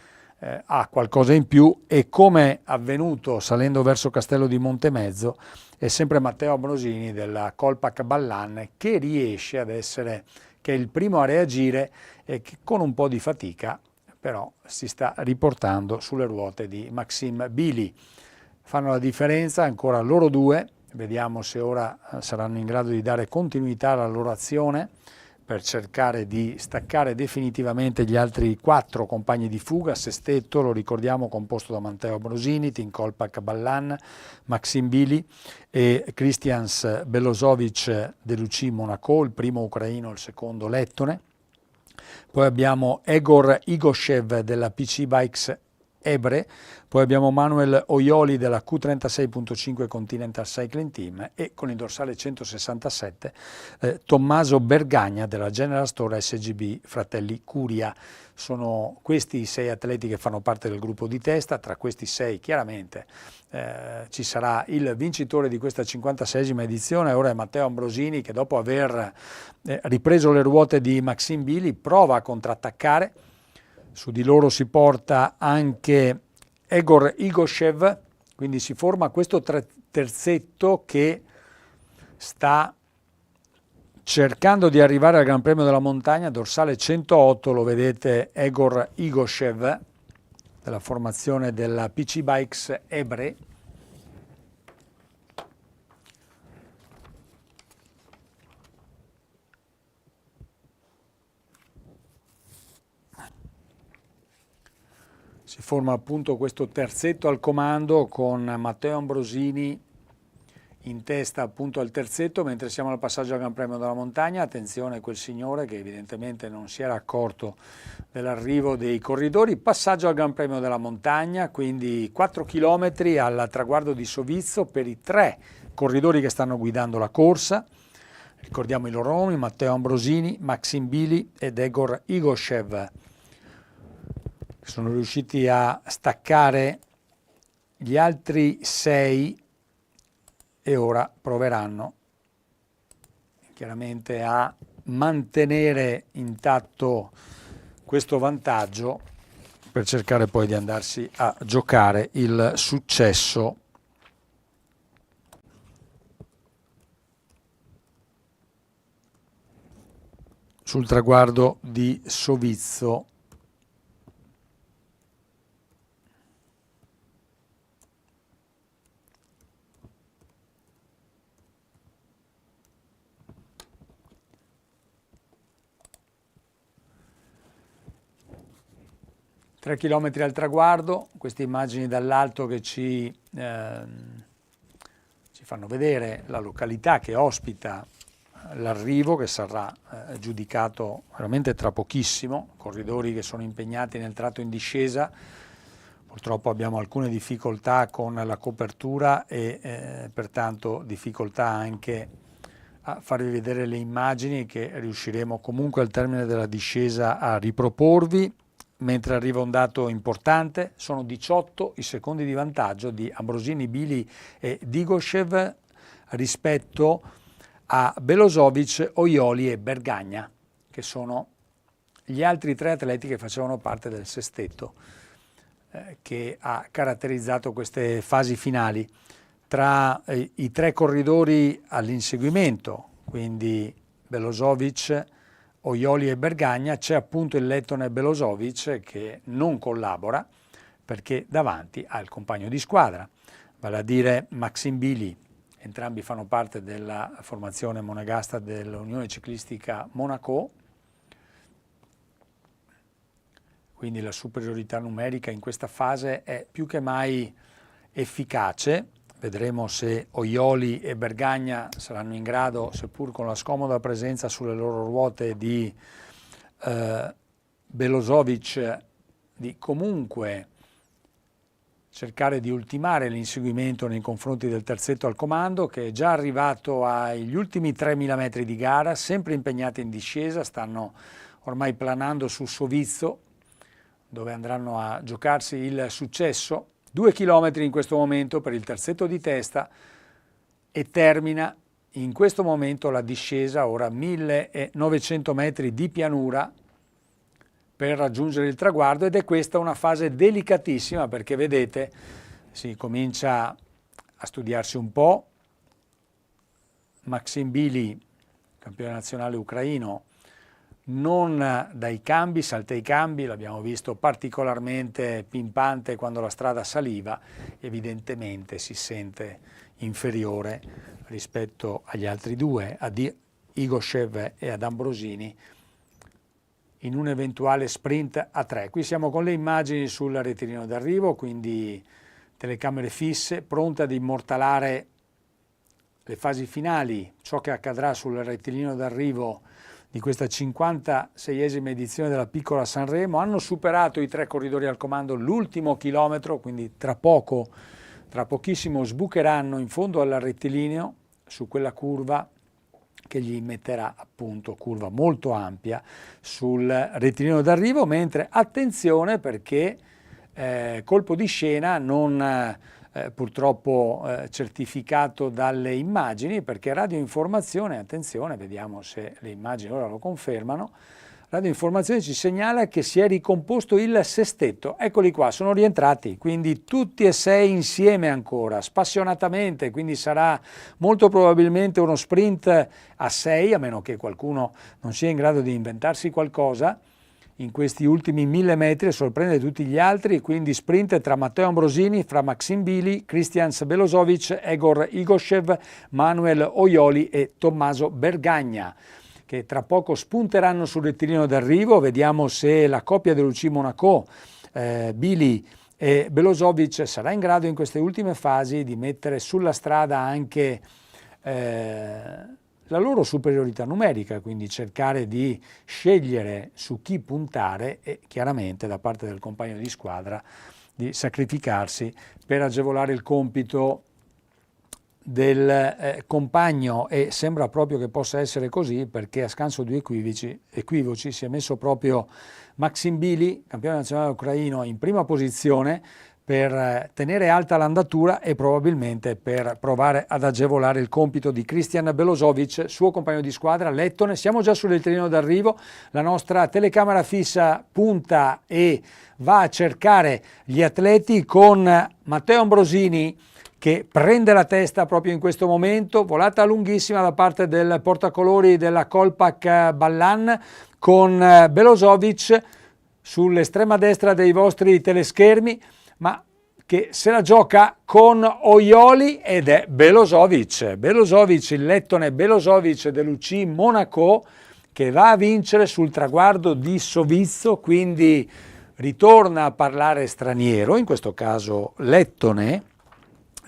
ha qualcosa in più, e come avvenuto salendo verso Castello di Montemezzo è sempre Matteo Ambrosini della Colpac Ballan che riesce ad essere, che è il primo a reagire e che con un po' di fatica però si sta riportando sulle ruote di Maxim Billy. Fanno la differenza ancora loro due, vediamo se ora saranno in grado di dare continuità alla loro azione per cercare di staccare definitivamente gli altri 4 compagni di fuga. Sestetto, lo ricordiamo, composto da Matteo Ambrosini, Tim Kolpak Ballan, Maxim Billy e Kristians Belozovic dell'UCI Monaco, il primo ucraino, il secondo lettone. Poi abbiamo Egor Igoshev della PC Bikes Ebre, poi abbiamo Manuel Oioli della Q36.5 Continental Cycling Team e con il dorsale 167 Tommaso Bergagna della General Store SGB Fratelli Curia. Sono questi i 6 atleti che fanno parte del gruppo di testa. Tra questi 6 chiaramente ci sarà il vincitore di questa 56esima edizione. Ora è Matteo Ambrosini che, dopo aver ripreso le ruote di Maxim Billy, prova a contrattaccare. Su di loro si porta anche Egor Igoshev, quindi si forma questo terzetto che sta cercando di arrivare al Gran Premio della Montagna. Dorsale 108, lo vedete, Egor Igoshev della formazione della PC Bikes Ebre. Si forma appunto questo terzetto al comando con Matteo Ambrosini in testa appunto al terzetto, mentre siamo al passaggio al Gran Premio della Montagna. Attenzione a quel signore che evidentemente non si era accorto dell'arrivo dei corridori. Passaggio al Gran Premio della Montagna, quindi 4 chilometri al traguardo di Sovizzo per i 3 corridori che stanno guidando la corsa. Ricordiamo i loro nomi: Matteo Ambrosini, Maxim Billy ed Egor Igoshev. Sono riusciti a staccare gli altri 6 e ora proveranno chiaramente a mantenere intatto questo vantaggio per cercare poi di andarsi a giocare il successo sul traguardo di Sovizzo. Tre chilometri al traguardo, queste immagini dall'alto che ci fanno vedere la località che ospita l'arrivo, che sarà giudicato veramente tra pochissimo. Corridori che sono impegnati nel tratto in discesa. Purtroppo abbiamo alcune difficoltà con la copertura e pertanto difficoltà anche a farvi vedere le immagini che riusciremo comunque al termine della discesa a riproporvi. mentre arriva un dato importante, sono 18 i secondi di vantaggio di Ambrosini, Bili e Digoshev rispetto a Belozovic, Oioli e Bergagna, che sono gli altri 3 atleti che facevano parte del sestetto che ha caratterizzato queste fasi finali. Tra i 3 corridori all'inseguimento, quindi Belozovic, Oioli e Bergagna, c'è appunto il lettone Belozovic che non collabora perché davanti ha il compagno di squadra, vale a dire Maxime Bili. Entrambi fanno parte della formazione monegasca dell'Unione Ciclistica Monaco, quindi la superiorità numerica in questa fase è più che mai efficace. Vedremo se Oioli e Bergagna saranno in grado, seppur con la scomoda presenza sulle loro ruote di Belozovic, di comunque cercare di ultimare l'inseguimento nei confronti del terzetto al comando, che è già arrivato agli ultimi 3.000 metri di gara, sempre impegnati in discesa, stanno ormai planando su Sovizzo, dove andranno a giocarsi il successo. 2 chilometri in questo momento per il terzetto di testa e termina in questo momento la discesa, ora 1900 metri di pianura per raggiungere il traguardo, ed è questa una fase delicatissima perché vedete si comincia a studiarsi un po'. Maxime Bili, campione nazionale ucraino, non dai cambi, salta i cambi, l'abbiamo visto particolarmente pimpante quando la strada saliva, evidentemente si sente inferiore rispetto agli altri 2, a Igoshev e ad Ambrosini, in un eventuale sprint a 3. Qui siamo con le immagini sul rettilineo d'arrivo, quindi telecamere fisse, pronte ad immortalare le fasi finali, ciò che accadrà sul rettilineo d'arrivo di questa 56esima edizione della Piccola Sanremo. Hanno superato i 3 corridori al comando l'ultimo chilometro, quindi tra pochissimo sbucheranno in fondo al rettilineo su quella curva che gli metterà appunto, curva molto ampia, sul rettilineo d'arrivo, mentre attenzione perché colpo di scena non purtroppo certificato dalle immagini, perché radioinformazione, attenzione, vediamo se le immagini ora lo confermano, radioinformazione ci segnala che si è ricomposto il sestetto. Eccoli qua, sono rientrati, quindi tutti e 6 insieme ancora, spassionatamente, quindi sarà molto probabilmente uno sprint a 6, a meno che qualcuno non sia in grado di inventarsi qualcosa in questi ultimi 1000 metri e sorprende tutti gli altri, quindi sprint tra Matteo Ambrosini, fra Maxime Bili, Kristijan Belozovic, Egor Igoshev, Manuel Oioli e Tommaso Bergagna, che tra poco spunteranno sul rettilineo d'arrivo. Vediamo se la coppia dell'UCI Monaco, Bili e Belozovic, sarà in grado in queste ultime fasi di mettere sulla strada anche la loro superiorità numerica, quindi cercare di scegliere su chi puntare e chiaramente da parte del compagno di squadra di sacrificarsi per agevolare il compito del compagno, e sembra proprio che possa essere così, perché a scanso di equivoci si è messo proprio Maxime Bili, campione nazionale ucraino, in prima posizione per tenere alta l'andatura e probabilmente per provare ad agevolare il compito di Kristijan Belozovic, suo compagno di squadra, lettone. Siamo già sul rettilineo d'arrivo, la nostra telecamera fissa punta e va a cercare gli atleti con Matteo Ambrosini che prende la testa proprio in questo momento, volata lunghissima da parte del portacolori della Kolpak Ballan, con Belozovic sull'estrema destra dei vostri teleschermi, ma che se la gioca con Oioli, ed è Belozovic, il lettone Belozovic dell'UCI Monaco, che va a vincere sul traguardo di Sovizzo, quindi ritorna a parlare straniero, in questo caso lettone,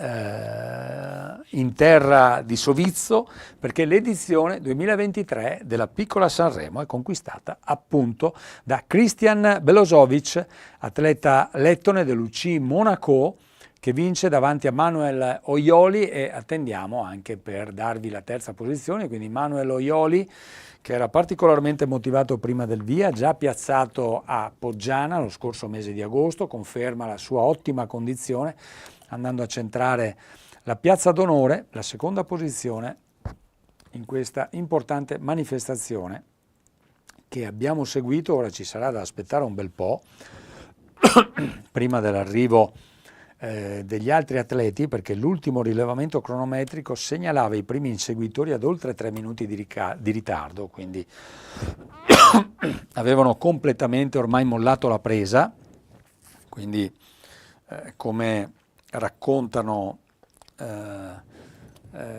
in terra di Sovizzo, perché l'edizione 2023 della Piccola Sanremo è conquistata appunto da Kristijan Belozovic, atleta lettone dell'UCI Monaco, che vince davanti a Manuel Oioli, e attendiamo anche per darvi la terza posizione, quindi Manuel Oioli, che era particolarmente motivato prima del via, già piazzato a Poggiana lo scorso mese di agosto, conferma la sua ottima condizione andando a centrare la piazza d'onore, la seconda posizione in questa importante manifestazione che abbiamo seguito. Ora ci sarà da aspettare un bel po' prima dell'arrivo degli altri atleti, perché l'ultimo rilevamento cronometrico segnalava i primi inseguitori ad oltre 3 minuti di ritardo, quindi avevano completamente ormai mollato la presa, quindi come raccontano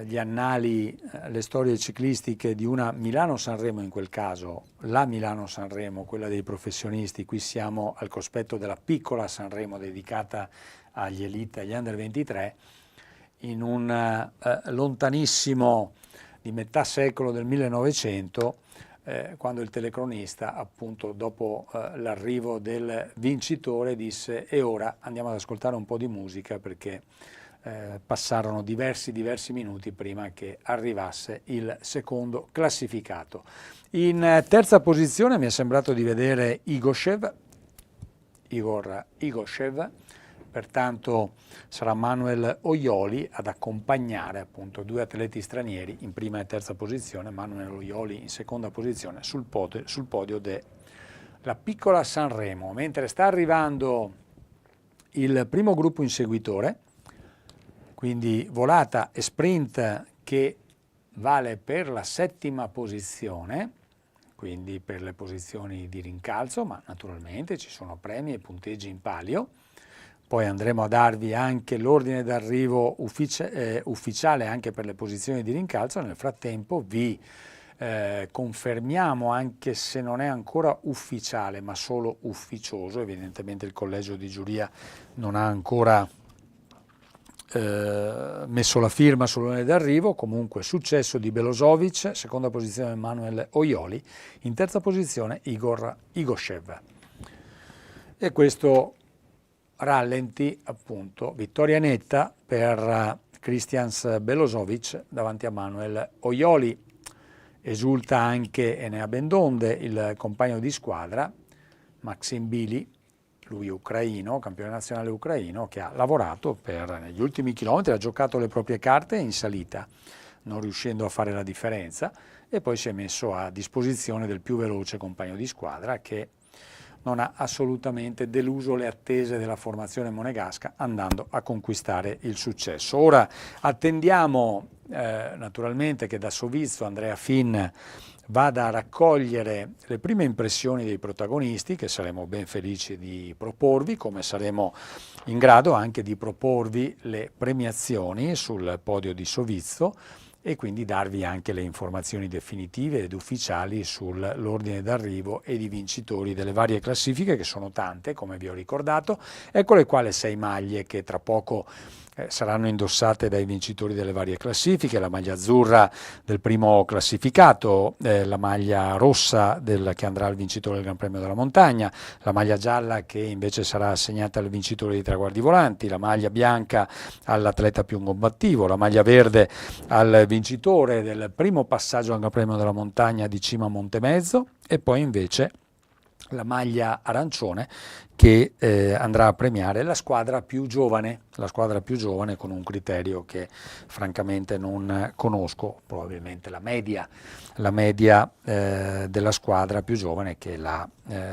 gli annali, le storie ciclistiche di una Milano-Sanremo, in quel caso la Milano-Sanremo, quella dei professionisti, qui siamo al cospetto della piccola Sanremo dedicata agli elite, agli under 23, in un lontanissimo di metà secolo del 1900, quando il telecronista, appunto dopo l'arrivo del vincitore, disse: e ora andiamo ad ascoltare un po' di musica, perché passarono diversi minuti prima che arrivasse il secondo classificato. In terza posizione mi è sembrato di vedere Igor Igoshev, pertanto sarà Manuel Oioli ad accompagnare appunto 2 atleti stranieri in prima e terza posizione, Manuel Oioli in seconda posizione sul podio della piccola Sanremo, mentre sta arrivando il primo gruppo inseguitore, quindi volata e sprint, che vale per la settima posizione, quindi per le posizioni di rincalzo, ma naturalmente ci sono premi e punteggi in palio. Poi andremo a darvi anche l'ordine d'arrivo ufficiale anche per le posizioni di rincalzo. Nel frattempo vi confermiamo, anche se non è ancora ufficiale ma solo ufficioso, evidentemente il collegio di giuria non ha ancora messo la firma sull'ordine d'arrivo. Comunque successo di Belozovic, seconda posizione Manuel Oioli, in terza posizione Igor Igoshev. E questo rallenti, appunto, vittoria netta per Kristians Belozovic davanti a Manuel Oioli. Esulta anche Enea Bendonde, il compagno di squadra, Maxim Bili, lui ucraino, campione nazionale ucraino, che ha lavorato negli ultimi chilometri, ha giocato le proprie carte in salita, non riuscendo a fare la differenza, e poi si è messo a disposizione del più veloce compagno di squadra, che non ha assolutamente deluso le attese della formazione monegasca, andando a conquistare il successo. Ora attendiamo naturalmente che da Sovizzo Andrea Finn vada a raccogliere le prime impressioni dei protagonisti, che saremo ben felici di proporvi, come saremo in grado anche di proporvi le premiazioni sul podio di Sovizzo, e quindi darvi anche le informazioni definitive ed ufficiali sull'ordine d'arrivo e i vincitori delle varie classifiche, che sono tante, come vi ho ricordato. Ecco le quali 6 maglie che tra poco saranno indossate dai vincitori delle varie classifiche: la maglia azzurra del primo classificato, la maglia rossa che andrà al vincitore del Gran Premio della Montagna, la maglia gialla che invece sarà assegnata al vincitore dei traguardi volanti, la maglia bianca all'atleta più combattivo, la maglia verde al vincitore del primo passaggio al Gran Premio della Montagna di Cima a Montemezzo, e poi invece la maglia arancione che andrà a premiare la squadra più giovane con un criterio che francamente non conosco, probabilmente la media della squadra più giovane, che la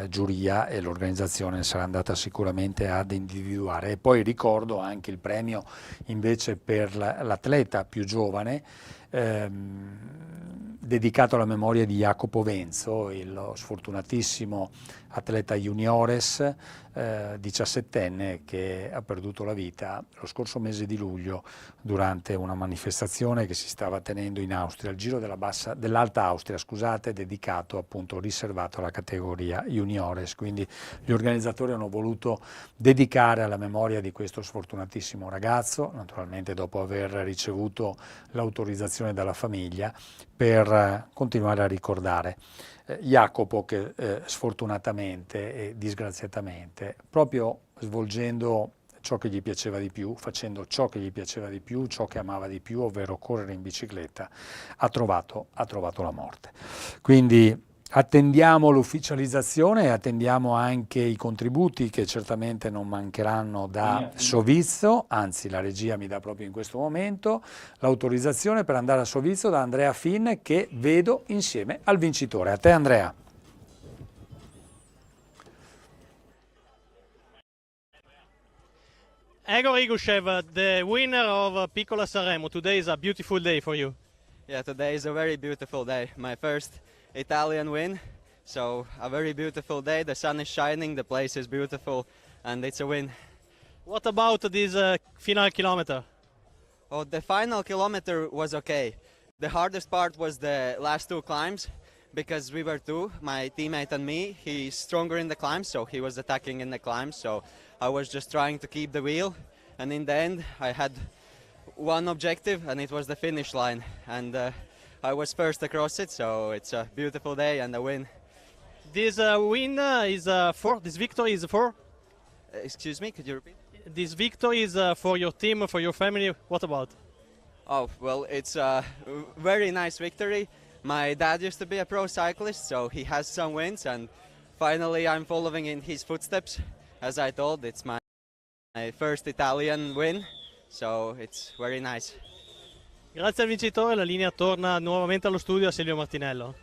giuria e l'organizzazione sarà andata sicuramente ad individuare. E poi ricordo anche il premio invece per l'atleta più giovane, dedicato alla memoria di Jacopo Venzo, lo sfortunatissimo atleta juniores 17enne, che ha perduto la vita lo scorso mese di luglio durante una manifestazione che si stava tenendo in Austria, il Giro dell'Alta Austria, dedicato, appunto, riservato alla categoria juniores. Quindi gli organizzatori hanno voluto dedicare alla memoria di questo sfortunatissimo ragazzo, naturalmente dopo aver ricevuto l'autorizzazione dalla famiglia, per continuare a ricordare Jacopo, che sfortunatamente e disgraziatamente, proprio svolgendo ciò che gli piaceva di più, facendo ciò che gli piaceva di più, ciò che amava di più, ovvero correre in bicicletta, ha trovato la morte. Quindi attendiamo l'ufficializzazione e attendiamo anche i contributi che certamente non mancheranno da Sovizzo, anzi la regia mi dà proprio in questo momento l'autorizzazione per andare a Sovizzo da Andrea Finn, che vedo insieme al vincitore. A te Andrea. Egor Igushev, the winner of Piccola Sanremo. Today is a beautiful day for you. Yeah, today is a very beautiful day. My first Italian win, so a very beautiful day. The sun is shining, the place is beautiful, and it's a win. What about this final kilometer? Oh, the final kilometer was okay. The hardest part was the last two climbs, because we were two, my teammate and me. He's stronger in the climbs, so he was attacking in the climbs, so I was just trying to keep the wheel, and in the end I had one objective, and it was the finish line, and I was first across it, so it's a beautiful day and a win. This win is this victory is for? Excuse me, could you repeat? This victory is for your team, for your family. What about? Oh, well, it's a very nice victory. My dad used to be a pro cyclist, so he has some wins, and finally I'm following in his footsteps. As I told, it's my first Italian win, so it's very nice. Grazie al vincitore, la linea torna nuovamente allo studio a Silvio Martinello.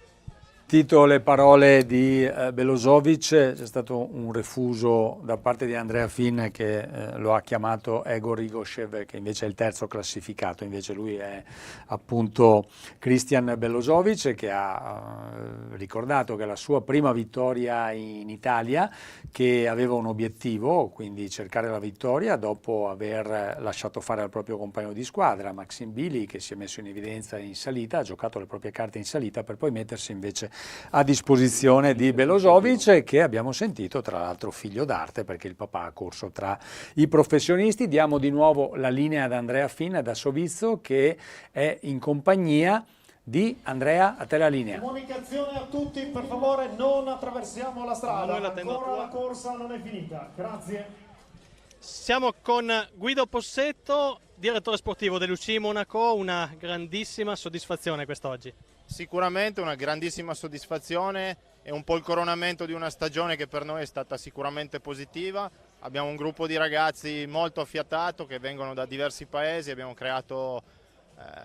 Cito le parole di Belozovic, c'è stato un refuso da parte di Andrea Finn che lo ha chiamato Egor Igoshev, che invece è il terzo classificato, invece lui è appunto Christian Belozovic, che ha ricordato che la sua prima vittoria in Italia, che aveva un obiettivo, quindi cercare la vittoria dopo aver lasciato fare al proprio compagno di squadra Maxime Billy, che si è messo in evidenza in salita, ha giocato le proprie carte in salita per poi mettersi invece a disposizione di Belozovic, che abbiamo sentito tra l'altro figlio d'arte perché il papà ha corso tra i professionisti. Diamo di nuovo la linea ad Andrea Finn da Sovizzo, che è in compagnia di Andrea. A te la linea. Comunicazione a tutti, per favore non attraversiamo la strada, ancora la corsa non è finita, grazie. Siamo con Guido Possetto, direttore sportivo dell'UCI Monaco. Una grandissima soddisfazione quest'oggi. Sicuramente una grandissima soddisfazione, è un po' il coronamento di una stagione che per noi è stata sicuramente positiva. Abbiamo un gruppo di ragazzi molto affiatato che vengono da diversi paesi, abbiamo creato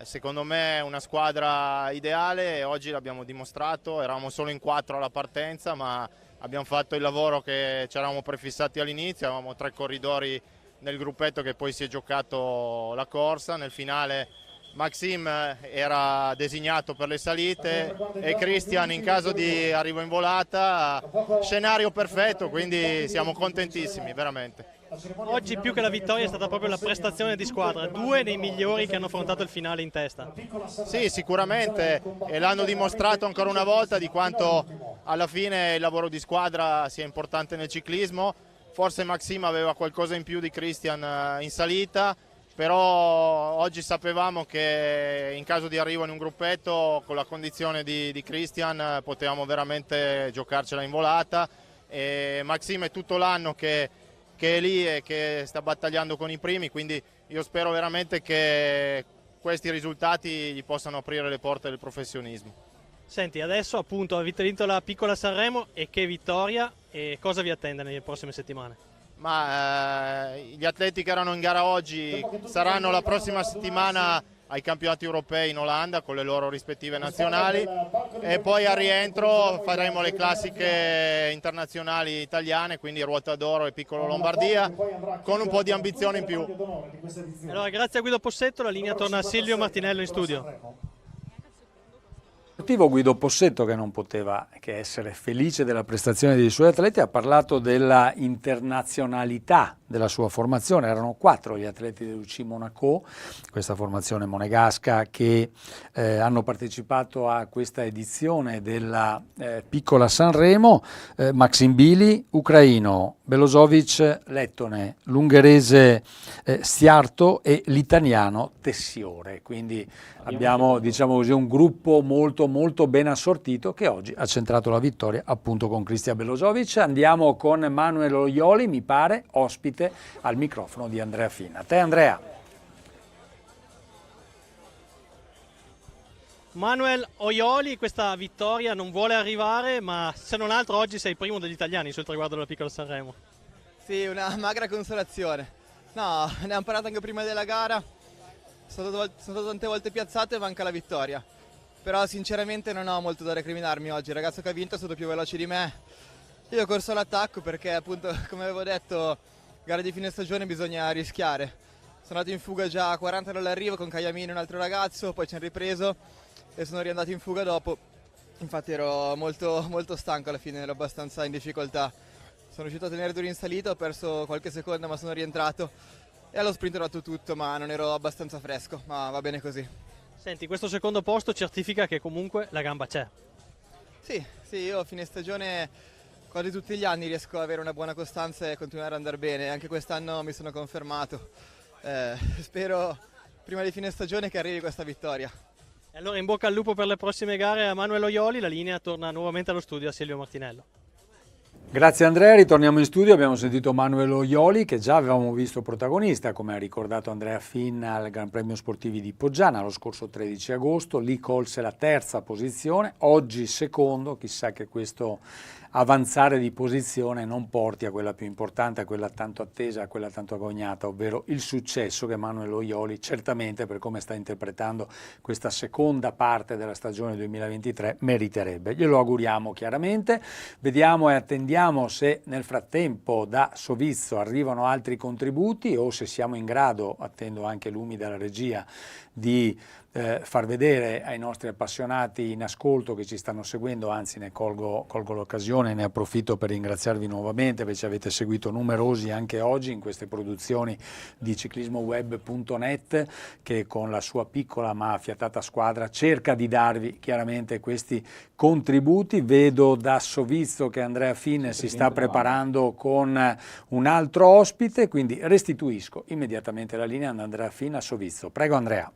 secondo me una squadra ideale e oggi l'abbiamo dimostrato. Eravamo solo in 4 alla partenza, ma abbiamo fatto il lavoro che ci eravamo prefissati all'inizio, avevamo 3 corridori nel gruppetto che poi si è giocato la corsa. Nel finale Maxime era designato per le salite e Christian in caso di arrivo in volata, scenario perfetto, quindi siamo contentissimi veramente. Oggi più che la vittoria è stata proprio la prestazione di squadra, 2 dei migliori che hanno affrontato il finale in testa. Sì, sicuramente, e l'hanno dimostrato ancora una volta di quanto alla fine il lavoro di squadra sia importante nel ciclismo. Forse Maxime aveva qualcosa in più di Christian in salita, però oggi sapevamo che in caso di arrivo in un gruppetto con la condizione di Christian potevamo veramente giocarcela in volata, e Maxime è tutto l'anno che è lì e che sta battagliando con i primi, quindi io spero veramente che questi risultati gli possano aprire le porte del professionismo. Senti, adesso appunto avete vinto la Piccola Sanremo, e che vittoria, e cosa vi attende nelle prossime settimane? Ma gli atleti che erano in gara oggi saranno la prossima settimana ai campionati europei in Olanda con le loro rispettive nazionali, e poi al rientro faremo le classiche internazionali italiane, quindi Ruota d'Oro e Piccolo Lombardia, con un po' di ambizione in più. Allora, grazie a Guido Possetto, la linea torna a Silvio Martinello in studio. Guido Possetto, che non poteva che essere felice della prestazione dei suoi atleti, ha parlato della internazionalità della sua formazione. Erano 4 gli atleti dell'UCI Monaco, questa formazione monegasca, che hanno partecipato a questa edizione della Piccola Sanremo. Maxime Billy, ucraino, Belozovic, lettone, l'ungherese Stiarto e l'italiano Tessiore. Quindi abbiamo, diciamo così, un gruppo molto ben assortito che oggi ha centrato la vittoria appunto con Christian Belozovic. Andiamo con Manuel Oioli, mi pare, ospite nuovamente al microfono di Andrea Finna. A te Andrea. Manuel Oioli, questa vittoria non vuole arrivare, ma se non altro oggi sei primo degli italiani sul traguardo della Piccola Sanremo. Sì, una magra consolazione. No, ne abbiamo parlato anche prima della gara, sono stato tante volte piazzato e manca la vittoria. Però sinceramente non ho molto da recriminarmi oggi, il ragazzo che ha vinto è stato più veloce di me. Io ho corso all'attacco perché appunto, come avevo detto, gara di fine stagione bisogna rischiare. Sono andato in fuga già a 40 dall'arrivo con Cagliamini e un altro ragazzo, poi ci hanno ripreso e sono riandato in fuga dopo. Infatti ero molto stanco alla fine, ero abbastanza in difficoltà. Sono riuscito a tenere duro in salita, ho perso qualche secondo ma sono rientrato e allo sprint ho dato tutto, ma non ero abbastanza fresco, ma va bene così. Senti, questo secondo posto certifica che comunque la gamba c'è. Sì, io a fine stagione quasi tutti gli anni riesco ad avere una buona costanza e continuare ad andare bene, anche quest'anno mi sono confermato. Spero prima di fine stagione che arrivi questa vittoria. E allora in bocca al lupo per le prossime gare a Manuel Oioli, la linea torna nuovamente allo studio a Silvio Martinello. Grazie Andrea, ritorniamo in studio, abbiamo sentito Manuel Oioli che già avevamo visto protagonista, come ha ricordato Andrea Finna, al Gran Premio Sportivi di Poggiana lo scorso 13 agosto, lì colse la terza posizione, oggi secondo, chissà che questo avanzare di posizione non porti a quella più importante, a quella tanto attesa, a quella tanto agognata, ovvero il successo che Manuel Oioli certamente, per come sta interpretando questa seconda parte della stagione 2023, meriterebbe. Glielo auguriamo chiaramente, vediamo e attendiamo se nel frattempo da Sovizzo arrivano altri contributi o se siamo in grado, attendo anche lumi dalla regia, di far vedere ai nostri appassionati in ascolto che ci stanno seguendo, anzi ne colgo l'occasione e ne approfitto per ringraziarvi nuovamente perché ci avete seguito numerosi anche oggi in queste produzioni di ciclismoweb.net che con la sua piccola ma affiatata squadra cerca di darvi chiaramente questi contributi. Vedo da Sovizzo che Andrea Finna si sta preparando con un altro ospite, quindi restituisco immediatamente la linea ad Andrea Finna a Sovizzo. Prego Andrea.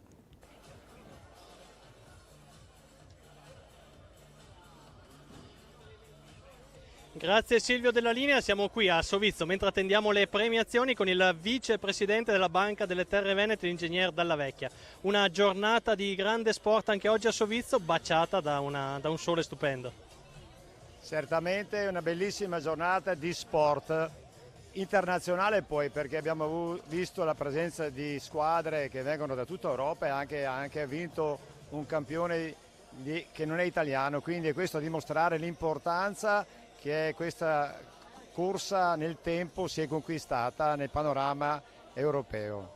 Grazie Silvio della linea, siamo qui a Sovizzo mentre attendiamo le premiazioni con il vicepresidente della Banca delle Terre Venete, l'ingegner Dalla Vecchia. Una giornata di grande sport anche oggi a Sovizzo, baciata da un sole stupendo. Certamente è una bellissima giornata di sport internazionale poi, perché abbiamo visto la presenza di squadre che vengono da tutta Europa e anche ha vinto un campione che non è italiano, quindi è questo a dimostrare l'importanza che questa corsa nel tempo si è conquistata nel panorama europeo.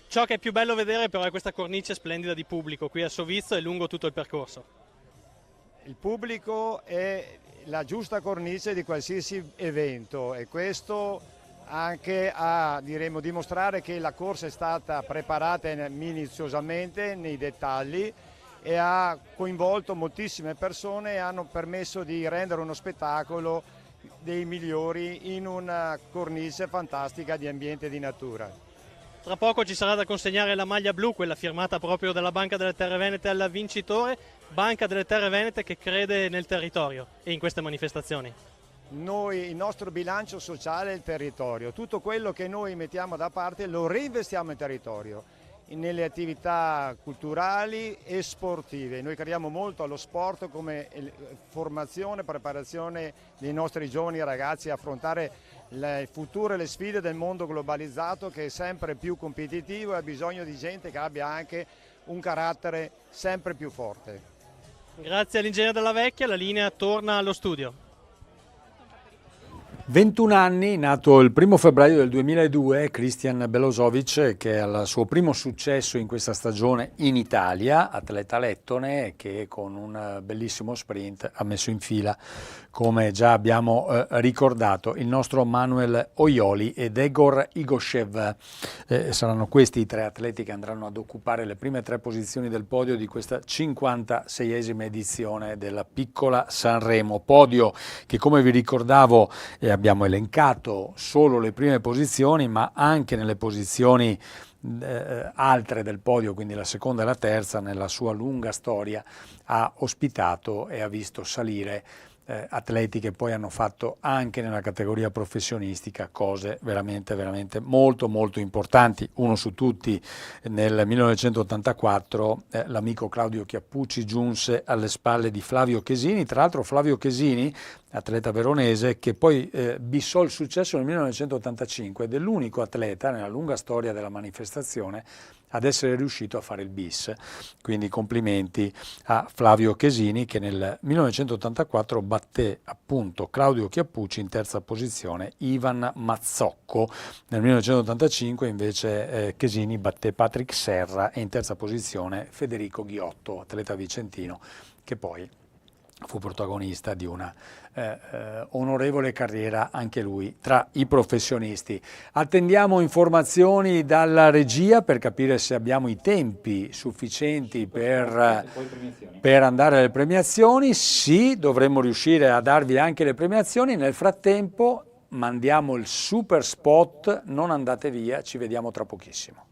Ciò che è più bello vedere però è questa cornice splendida di pubblico qui a Sovizzo e lungo tutto il percorso. Il pubblico è la giusta cornice di qualsiasi evento e questo anche a dimostrare che la corsa è stata preparata minuziosamente nei dettagli e ha coinvolto moltissime persone e hanno permesso di rendere uno spettacolo dei migliori in una cornice fantastica di ambiente e di natura. Tra poco ci sarà da consegnare la maglia blu, quella firmata proprio dalla Banca delle Terre Venete al vincitore, Banca delle Terre Venete che crede nel territorio e in queste manifestazioni. Il nostro bilancio sociale è il territorio, tutto quello che noi mettiamo da parte lo reinvestiamo in territorio, nelle attività culturali e sportive. Noi crediamo molto allo sport come formazione, preparazione dei nostri giovani ragazzi a affrontare il futuro e le sfide del mondo globalizzato che è sempre più competitivo e ha bisogno di gente che abbia anche un carattere sempre più forte. Grazie all'ingegner Dalla Vecchia, la linea torna allo studio. 21 anni, nato il 1 febbraio del 2002, Christian Belozovic, che ha il suo primo successo in questa stagione in Italia, atleta lettone che con un bellissimo sprint ha messo in fila, come già abbiamo ricordato, il nostro Manuel Oioli ed Egor Igoshev. Saranno questi i tre atleti che andranno ad occupare le prime tre posizioni del podio di questa 56esima edizione della Piccola Sanremo. Podio che, come vi ricordavo, abbiamo elencato solo le prime posizioni, ma anche nelle posizioni altre del podio, quindi la seconda e la terza, nella sua lunga storia ha ospitato e ha visto salire atleti che poi hanno fatto anche nella categoria professionistica cose veramente molto importanti. Uno su tutti, nel 1984 l'amico Claudio Chiappucci giunse alle spalle di Flavio Chesini, tra l'altro Flavio Chesini, atleta veronese, che poi bissò il successo nel 1985 ed è l'unico atleta nella lunga storia della manifestazione ad essere riuscito a fare il bis. Quindi complimenti a Flavio Chesini, che nel 1984 batté appunto Claudio Chiappucci, in terza posizione Ivan Mazzocco. Nel 1985 invece Chesini batté Patrick Serra e in terza posizione Federico Ghiotto, atleta vicentino, che poi fu protagonista di una onorevole carriera anche lui tra i professionisti. Attendiamo informazioni dalla regia per capire se abbiamo i tempi sufficienti per andare alle premiazioni. Sì, dovremmo riuscire a darvi anche le premiazioni. Nel frattempo mandiamo il super spot, non andate via, ci vediamo tra pochissimo.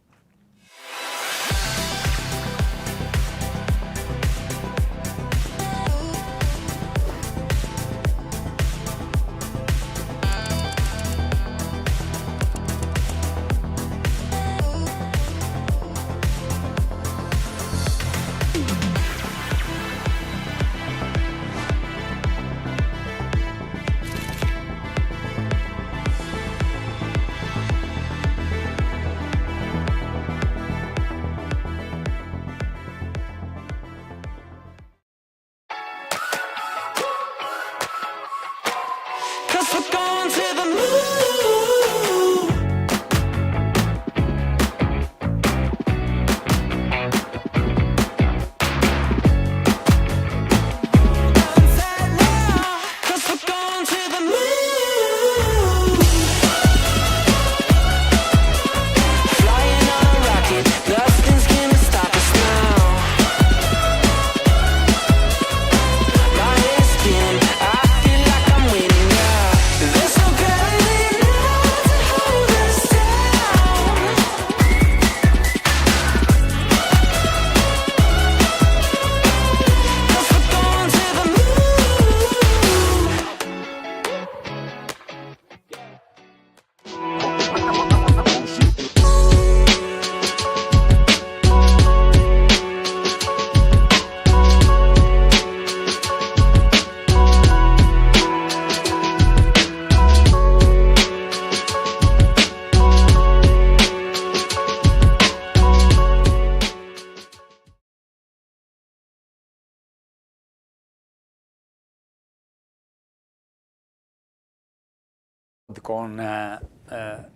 Con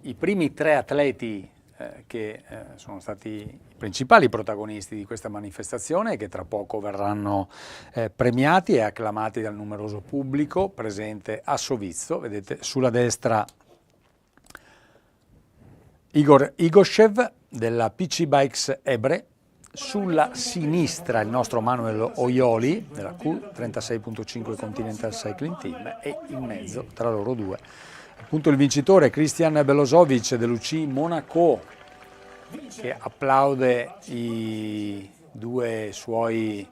i primi 3 atleti che sono stati i principali protagonisti di questa manifestazione e che tra poco verranno premiati e acclamati dal numeroso pubblico presente a Sovizzo. Vedete sulla destra Igor Igoshev della PC Bikes Ebre, sulla sinistra il nostro Manuel Oioli della Q36.5 Continental Cycling Team e in mezzo tra loro due appunto il vincitore Christian Belozovic dell'UC Monaco, che applaude i due suoi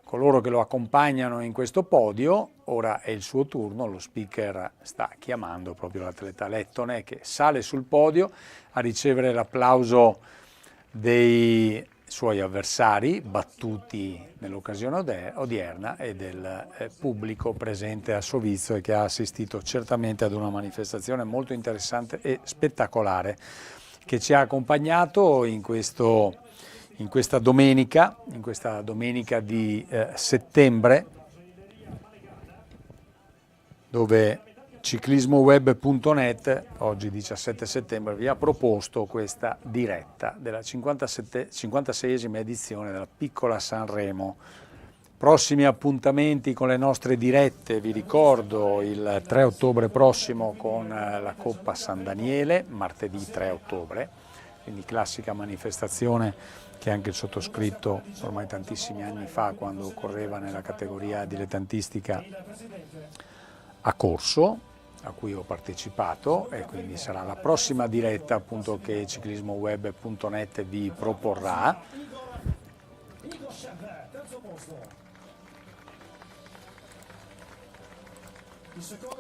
coloro che lo accompagnano in questo podio. Ora è il suo turno, lo speaker sta chiamando proprio l'atleta lettone che sale sul podio a ricevere l'applauso dei suoi avversari battuti nell'occasione odierna e del pubblico presente a Sovizzo e che ha assistito certamente ad una manifestazione molto interessante e spettacolare che ci ha accompagnato in questa domenica di settembre, dove ciclismoweb.net oggi 17 settembre vi ha proposto questa diretta della 56esima edizione della Piccola Sanremo. Prossimi appuntamenti con le nostre dirette, vi ricordo il 3 ottobre prossimo con la Coppa San Daniele, martedì 3 ottobre, quindi classica manifestazione che anche il sottoscritto ormai tantissimi anni fa, quando correva nella categoria dilettantistica, ha corso, a cui ho partecipato, e quindi sarà la prossima diretta appunto che ciclismoweb.net vi proporrà.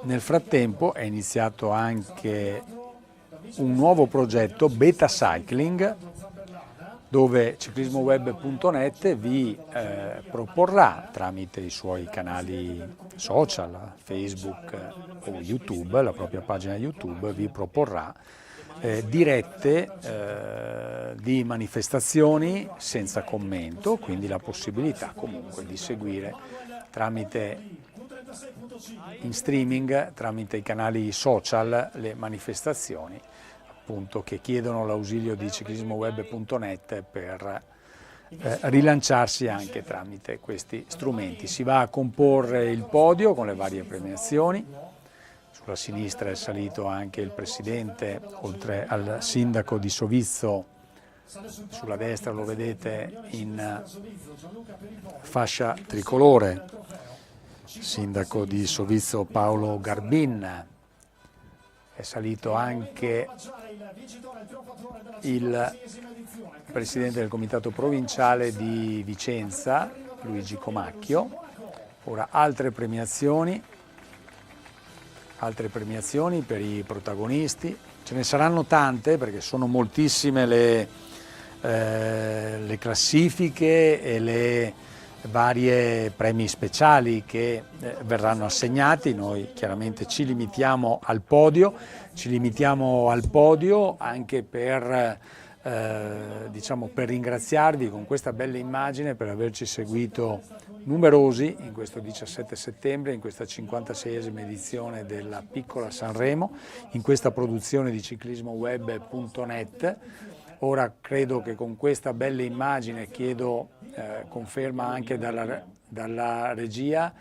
Nel frattempo è iniziato anche un nuovo progetto, Beta Cycling, dove ciclismoweb.net vi proporrà tramite i suoi canali social, Facebook o YouTube, la propria pagina YouTube, vi proporrà dirette di manifestazioni senza commento, quindi la possibilità comunque di seguire in streaming, tramite i canali social, le manifestazioni appunto che chiedono l'ausilio di ciclismoweb.net per rilanciarsi anche tramite questi strumenti. Si va a comporre il podio con le varie premiazioni. Sulla sinistra è salito anche il presidente, oltre al sindaco di Sovizzo. Sulla destra lo vedete in fascia tricolore, sindaco di Sovizzo Paolo Garbin. È salito anche il presidente del comitato provinciale di Vicenza, Luigi Comacchio. Ora altre premiazioni per i protagonisti. Ce ne saranno tante perché sono moltissime le classifiche e le varie premi speciali che verranno assegnati. Noi chiaramente ci limitiamo al podio anche per ringraziarvi con questa bella immagine per averci seguito numerosi in questo 17 settembre, in questa 56esima edizione della Piccola Sanremo, in questa produzione di ciclismoweb.net. Ora credo che con questa bella immagine, chiedo conferma anche dalla regia,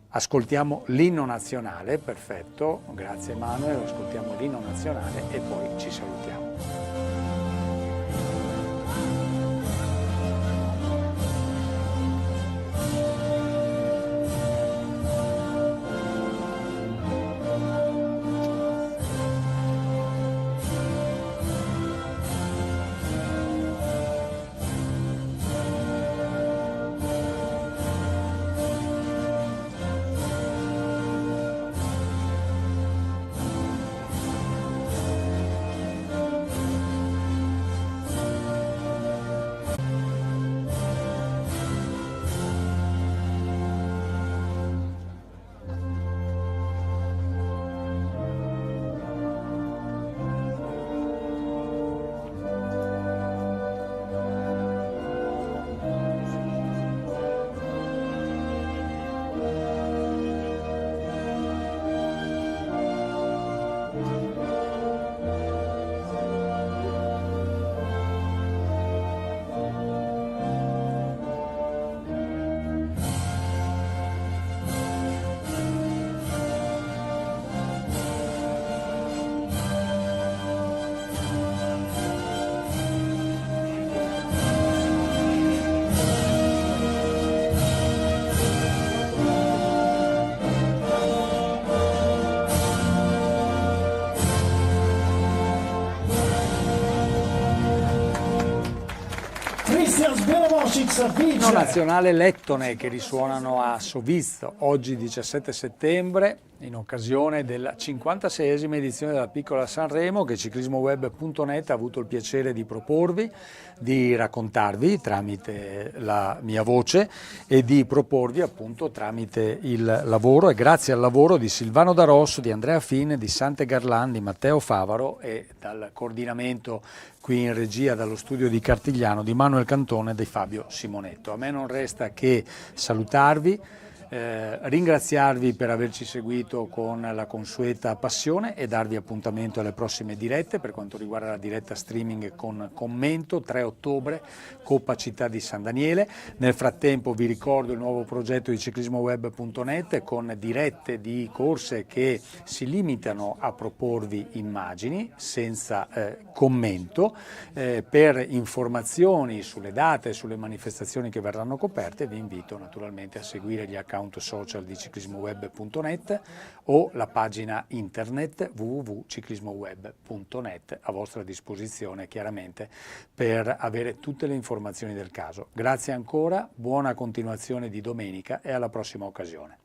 ascoltiamo l'inno nazionale, perfetto, grazie Manuel, ascoltiamo l'inno nazionale e poi ci salutiamo. L'inno nazionale lettone che risuonano a Sovizzo oggi 17 settembre in occasione della 56esima edizione della Piccola Sanremo che ciclismoweb.net ha avuto il piacere di proporvi, di raccontarvi tramite la mia voce e di proporvi appunto tramite il lavoro e grazie al lavoro di Silvano Darosso, di Andrea Fin, di Sante Garland, di Matteo Favaro e dal coordinamento qui in regia dallo studio di Cartigliano di Manuel Cantone e di Fabio Simonetto. A me non resta che salutarvi, ringraziarvi per averci seguito con la consueta passione e darvi appuntamento alle prossime dirette. Per quanto riguarda la diretta streaming con commento, 3 ottobre, Coppa Città di San Daniele. Nel frattempo vi ricordo il nuovo progetto di ciclismoweb.net con dirette di corse che si limitano a proporvi immagini senza commento. Per informazioni sulle date e sulle manifestazioni che verranno coperte vi invito naturalmente a seguire gli account social di ciclismoweb.net o la pagina internet www.ciclismoweb.net a vostra disposizione chiaramente per avere tutte le informazioni del caso. Grazie ancora, buona continuazione di domenica e alla prossima occasione.